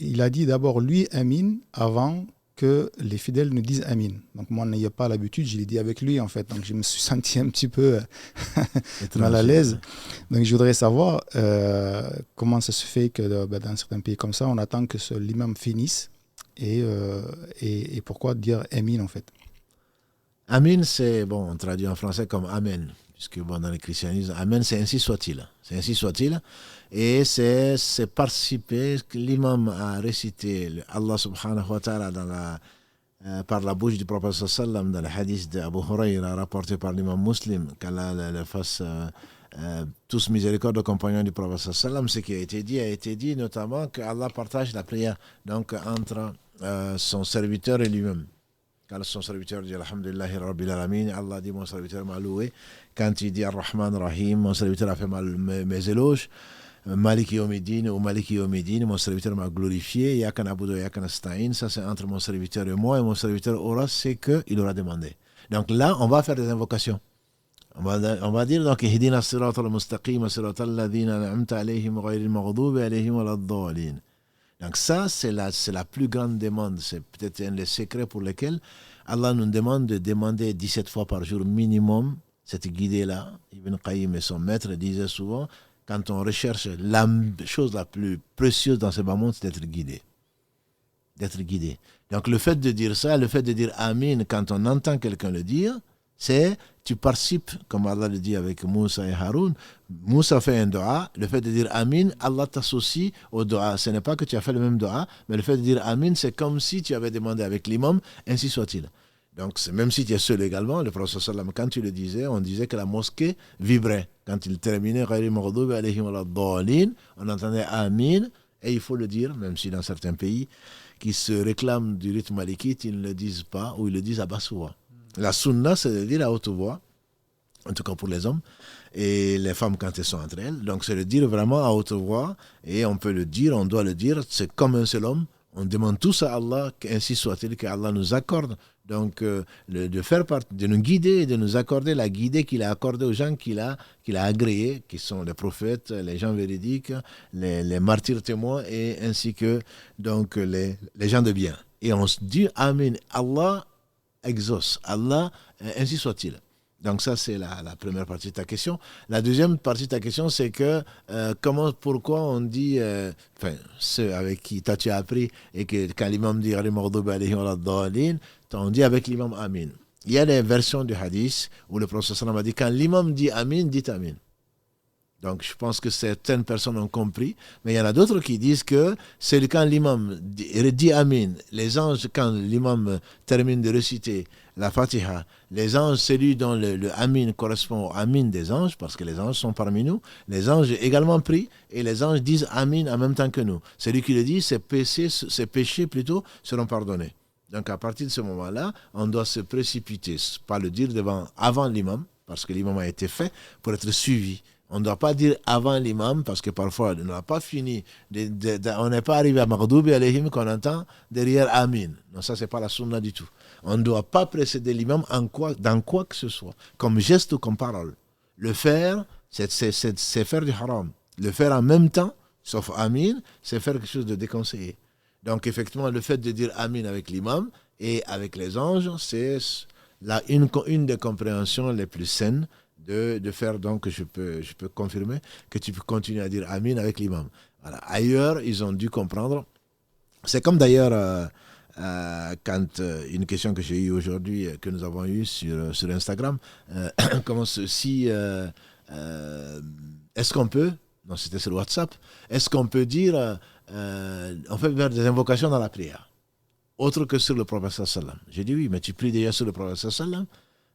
il a dit d'abord lui Amin avant que les fidèles ne disent Amin. Donc moi, n'ayant pas l'habitude, je l'ai dit avec lui en fait. Donc je me suis senti un petit peu mal à l'aise. Donc je voudrais savoir comment ça se fait que dans certains pays comme ça, on attend que l'imam finisse et pourquoi dire Amin en fait. Amin, c'est, on traduit en français comme Amen. Puisque dans le christianisme, Amen, c'est ainsi soit-il. C'est ainsi soit-il. Et c'est participer, que l'imam a récité Allah subhanahu wa ta'ala par la bouche du prophète sallam dans le hadith d'Abu Huraira rapporté par l'imam muslim, qu'Allah le fasse tous miséricorde aux compagnons du prophète sallam. Ce qui a été dit notamment qu'Allah partage la prière donc entre son serviteur et lui-même. Quand son serviteur dit Alhamdulillahi Rabbil Alamin, Allah dit mon serviteur m'a loué. Quand il dit Ar-Rahman Rahim, mon serviteur a fait mes éloges. Maliki Yomidin ou Maliki Yomidin, mon serviteur m'a glorifié. Yakan Abudu Yakan Astain, ça c'est entre mon serviteur et moi, et mon serviteur aura ce qu'il aura demandé. Donc là, on va faire des invocations. On va dire donc Ihdina as-sirata al-mustaqim as-sirata alladhina an'amta alayhim ghayril maghdubi alayhim waladdallin. Donc ça, c'est la plus grande demande. C'est peut-être un des secrets pour lesquels Allah nous demande de demander 17 fois par jour minimum cette guidée-là. Ibn Qayyim et son maître disaient souvent, quand on recherche la chose la plus précieuse dans ce bas monde, c'est d'être guidé. D'être guidé. Donc le fait de dire ça, le fait de dire Amin quand on entend quelqu'un le dire, c'est tu participes, comme Allah le dit avec Moussa et Haroun. Moussa fait un dua, le fait de dire Amin, Allah t'associe au dua. Ce n'est pas que tu as fait le même dua, mais le fait de dire Amin, c'est comme si tu avais demandé avec l'imam, ainsi soit-il. Donc même si tu es seul également, le prophète sallam, quand tu le disais, on disait que la mosquée vibrait. Quand il terminait, on entendait Amin, et il faut le dire, même si dans certains pays qui se réclament du rythme malikite, ils ne le disent pas, ou ils le disent à basse voix. La sunna, c'est de dire à haute voix, en tout cas pour les hommes, et les femmes quand elles sont entre elles. Donc c'est de dire vraiment à haute voix, et on peut le dire, on doit le dire, c'est comme un seul homme. On demande tous à Allah, qu'ainsi soit-il, qu'Allah nous accorde, donc de faire partie, de nous guider et de nous accorder la guidée qu'il a accordée aux gens qu'il a agréés, qui sont les prophètes, les gens véridiques, les martyrs témoins, et ainsi que donc les gens de bien. Et on se dit Amen, Allah exauce, Allah, ainsi soit-il. Donc ça, c'est la première partie de ta question. La deuxième partie de ta question, c'est que pourquoi on dit, ceux avec qui tu as appris, et que quand l'imam dit on dit avec l'imam Amin. Il y a des versions du hadith où le prophète sallam a dit, quand l'imam dit Amin, dites Amin. Donc je pense que certaines personnes ont compris, mais il y en a d'autres qui disent que c'est quand l'imam dit Amin, les anges, quand l'imam termine de réciter la Fatiha, les anges, celui dont le Amin correspond au Amin des anges, parce que les anges sont parmi nous, les anges également prient, et les anges disent Amin en même temps que nous. Celui qui le dit, ses péchés plutôt seront pardonnés. Donc à partir de ce moment-là, on doit se précipiter, pas le dire avant l'imam, parce que l'imam a été fait pour être suivi. On ne doit pas dire avant l'imam, parce que parfois on n'a pas fini, on n'est pas arrivé à Maghdubi alayhim qu'on entend derrière Amin. Non, ça c'est pas la sunna du tout. On ne doit pas précéder l'imam dans quoi que ce soit, comme geste ou comme parole. Le faire, c'est faire du haram. Le faire en même temps, sauf Amin, c'est faire quelque chose de déconseillé. Donc effectivement, le fait de dire Amin avec l'imam et avec les anges, c'est une des compréhensions les plus saines de faire. Donc je peux confirmer que tu peux continuer à dire Amin avec l'imam. Voilà. Ailleurs, ils ont dû comprendre. C'est comme d'ailleurs quand une question que j'ai eue aujourd'hui, que nous avons eue sur Instagram, comment ceci, est-ce qu'on peut, non c'était sur WhatsApp, est-ce qu'on peut dire, on fait faire des invocations dans la prière, autre que sur le prophète sallam. J'ai dit oui, mais tu pries déjà sur le prophète sallam,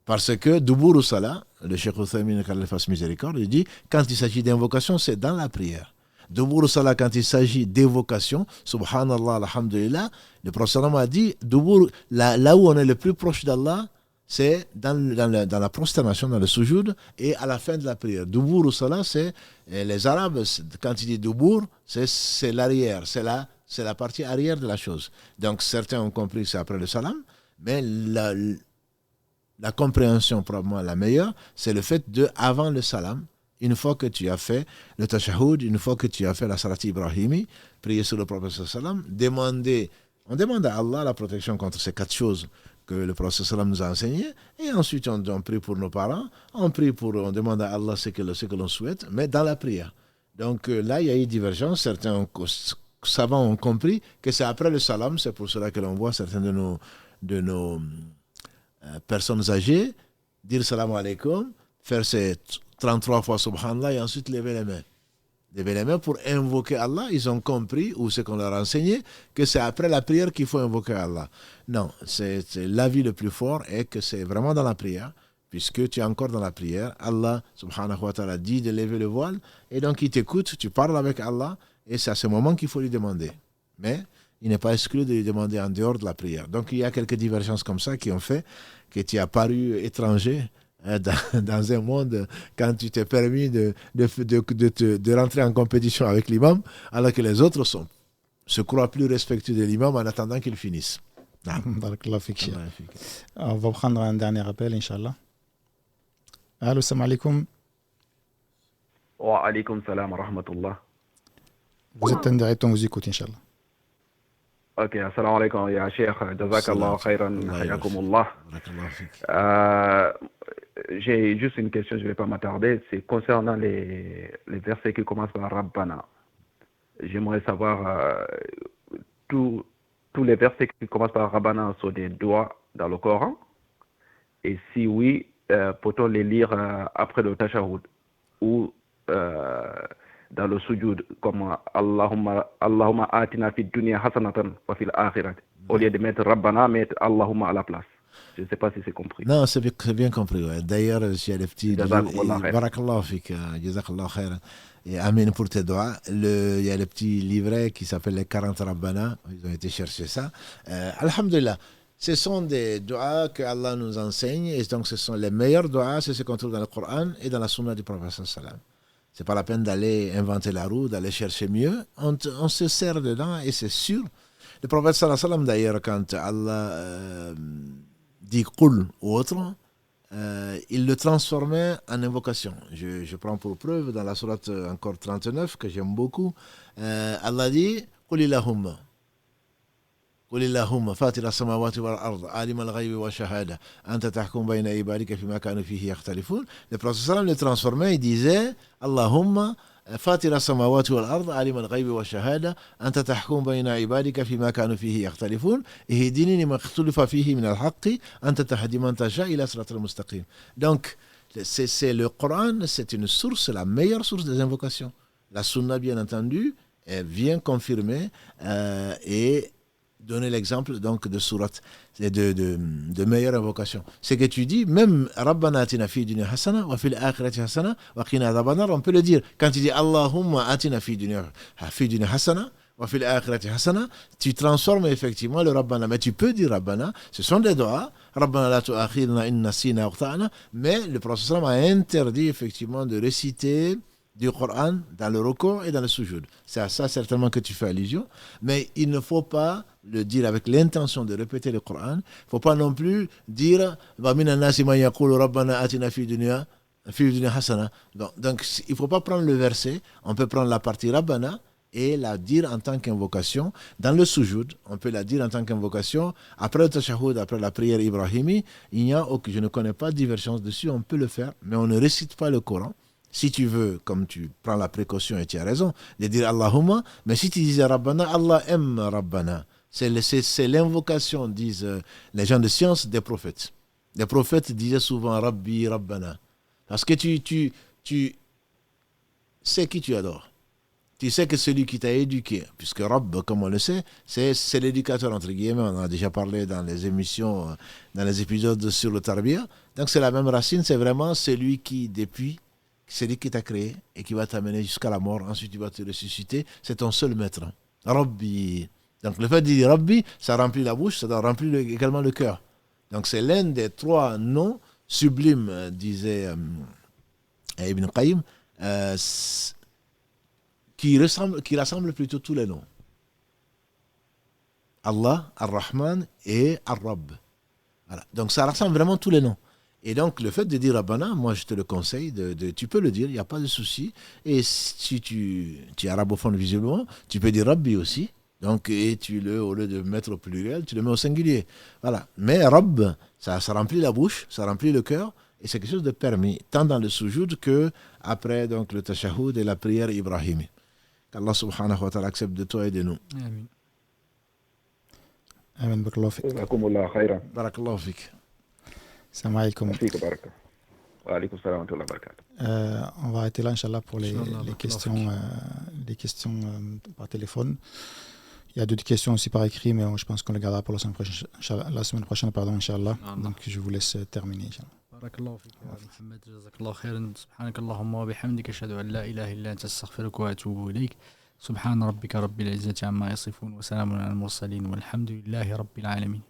parce que Duburu Salah, le Cheikh Uthaymin, qu'Allah fasse miséricorde, il dit, quand il s'agit d'invocation, c'est dans la prière. Dubur Salah, quand il s'agit d'évocation, subhanallah, alhamdulillah, le prophète a dit, Dubur, là où on est le plus proche d'Allah, c'est dans la prosternation, dans le sujoud, et à la fin de la prière. Dubur Salah, c'est les Arabes, quand ils disent Dubur, c'est l'arrière, c'est la partie arrière de la chose. Donc certains ont compris que c'est après le salam, mais la compréhension probablement la meilleure, c'est le fait de, avant le salam, une fois que tu as fait le tashahhud, une fois que tu as fait la salat ibrahimi, prier sur le prophète sallam, on demande à Allah la protection contre ces 4 choses que le prophète sallam nous a enseignées, et ensuite on prie pour nos parents, on demande à Allah ce que l'on souhaite, mais dans la prière. Donc là, il y a eu divergence, certains savants ont compris que c'est après le salam, c'est pour cela que l'on voit certains de nos personnes âgées dire salam alaikum, faire ces 33 fois subhanallah et ensuite lever les mains. Lever les mains pour invoquer Allah. Ils ont compris, ou ce qu'on leur a enseigné, que c'est après la prière qu'il faut invoquer Allah. Non, c'est l'avis le plus fort est que c'est vraiment dans la prière, puisque tu es encore dans la prière. Allah subhanahu wa ta'ala dit de lever le voile, et donc il t'écoute, tu parles avec Allah, et c'est à ce moment qu'il faut lui demander. Mais il n'est pas exclu de lui demander en dehors de la prière. Donc il y a quelques divergences comme ça qui ont fait que tu as paru étranger dans un monde quand tu t'es permis de rentrer en compétition avec l'imam, alors que les autres se croient plus respectueux de l'imam en attendant qu'il finisse. Barakallah fik, Cheikh. Allah yafik. On va prendre un dernier appel, Inch'Allah. Allô, salam alaikum. Wa alaykum salam wa rahmatullah. Vous êtes en direct, on vous écoute, Inch'Allah. Ok, assalamu alaikum, ya Cheikh. Jazakallah khairan, hayakumullah. Barakallahu fik. J'ai juste une question, je ne vais pas m'attarder. C'est concernant les versets qui commencent par Rabbana. J'aimerais savoir tous les versets qui commencent par Rabbana sont des doigts dans le Coran. Et si oui, peut-on les lire après le tashahhud ou dans le sujoud comme Allahumma atina fid dunya hasanatan wa fil akhirati. Au lieu de mettre Rabbana, mettre Allahumma à la place. Je ne sais pas si c'est compris. Non, c'est bien compris. Ouais. D'ailleurs, j'ai les petits. Jazakallah khair. Barakallahu fik. Jazakallah khair. Et amen pour tes doigts. Il y a les petits livrets qui s'appellent les 40 Rabbana. Ils ont été chercher ça. Alhamdulillah. Ce sont des doigts que Allah nous enseigne. Et donc, ce sont les meilleurs doigts. C'est ce qu'on trouve dans le Coran et dans la Sunna du Prophète sallam. C'est pas la peine d'aller inventer la roue, d'aller chercher mieux. On se sert dedans et c'est sûr. Le Prophète sallam, d'ailleurs, quand Allah dit Qul ou autre, il le transformait en invocation. Je prends pour preuve dans la sourate encore 39 que j'aime beaucoup. Allah dit Qul illahumma. قل اللهم فاطر السماوات والأرض عالم الغيب والشهادة أنت تحكم بين عبادك فيما كانوا فيه يختلفون. Le prophète sallam le transformait, il disait Allahumma فاطر السماوات والأرض عالم الغيب والشهادة أنت تحكم بين عبادك فيما كانوا فيه يختلفون اهدني لما اختلف فيه من الحق أنت تهدي من تشاء إلى صراط المستقيم. Donc c'est le Coran, c'est une source, la meilleure source des invocations. La Sunna, bien entendu, vient confirmer et donner l'exemple donc de sourate, de meilleure invocation. C'est que tu dis, même Rabbana atina fi dunya hasana wa fil akhirati hasana wa qina adhaban nar, on peut le dire. Quand tu dis Allahumma atina fi dunya hasana wa fil akhirati hasana, tu transformes effectivement le Rabbana. Mais tu peux dire Rabbana, ce sont des doigts, Rabbana la tu'akhirna in nasina wa akhtana, mais le prophète a interdit effectivement de réciter du Coran dans le roko et dans le sujoud. C'est à ça certainement que tu fais allusion. Mais il ne faut pas le dire avec l'intention de répéter le Coran. Il ne faut pas non plus dire donc il ne faut pas prendre le verset. On peut prendre la partie Rabbana et la dire en tant qu'invocation. Dans le sujoud, on peut la dire en tant qu'invocation. Après le tashahhud, après la prière ibrahimi, je ne connais pas de divergence dessus. On peut le faire, mais on ne récite pas le Coran. Si tu veux, comme tu prends la précaution et tu as raison, de dire Allahumma, mais si tu disais Rabbana, Allah aime Rabbana. C'est l'invocation, disent les gens de science, des prophètes. Les prophètes disaient souvent Rabbi, Rabbana. Parce que tu sais qui tu adores. Tu sais que celui qui t'a éduqué, puisque Rabb, comme on le sait, c'est l'éducateur, entre guillemets. On en a déjà parlé dans les émissions, dans les épisodes sur le Tarbiya. Donc c'est la même racine, c'est vraiment celui qui, depuis, c'est lui qui t'a créé et qui va t'amener jusqu'à la mort. Ensuite, tu vas te ressusciter. C'est ton seul maître. Rabbi. Donc, le fait de dire Rabbi, ça remplit la bouche, ça remplit également le cœur. Donc, c'est l'un des trois noms sublimes, disait Ibn Qayyim, qui rassemble plutôt tous les noms. Allah, Ar-Rahman et Ar-Rabb. Voilà. Donc, ça rassemble vraiment tous les noms. Et donc, le fait de dire Rabbana, moi, je te le conseille, tu peux le dire, il n'y a pas de souci. Et si tu es arabophone visiblement, tu peux dire Rabbi aussi. Donc, et au lieu de mettre au pluriel, tu le mets au singulier. Voilà. Mais Rabb, ça remplit la bouche, ça remplit le cœur, et c'est quelque chose de permis, tant dans le sujoud que après donc, le tashahhud et la prière ibrahimi. Qu'Allah subhanahu wa ta'ala accepte de toi et de nous. Amen. Amen, barakallahu fik. Jazakumullah khairan. Barakallahu fik. Salam alaikum. Fik baraka. Wa alaykum salam wa rahmatullahi wa barakatuh. On va arrêter là, Inch'Allah, pour les questions par téléphone. Il y a d'autres questions aussi par écrit, mais je pense qu'on les gardera pour la semaine prochaine, Inch'Allah. Donc, je vous laisse terminer, Inch'Allah. بارك الله فيك يا محمد جزاك الله خيرا سبحانك اللهم وبحمدك أشهد أن لا إله إلا أنت أستغفرك وأتوب إليك سبحان ربك رب العزة عما يصفون وسلام على المرسلين والحمد لله رب العالمين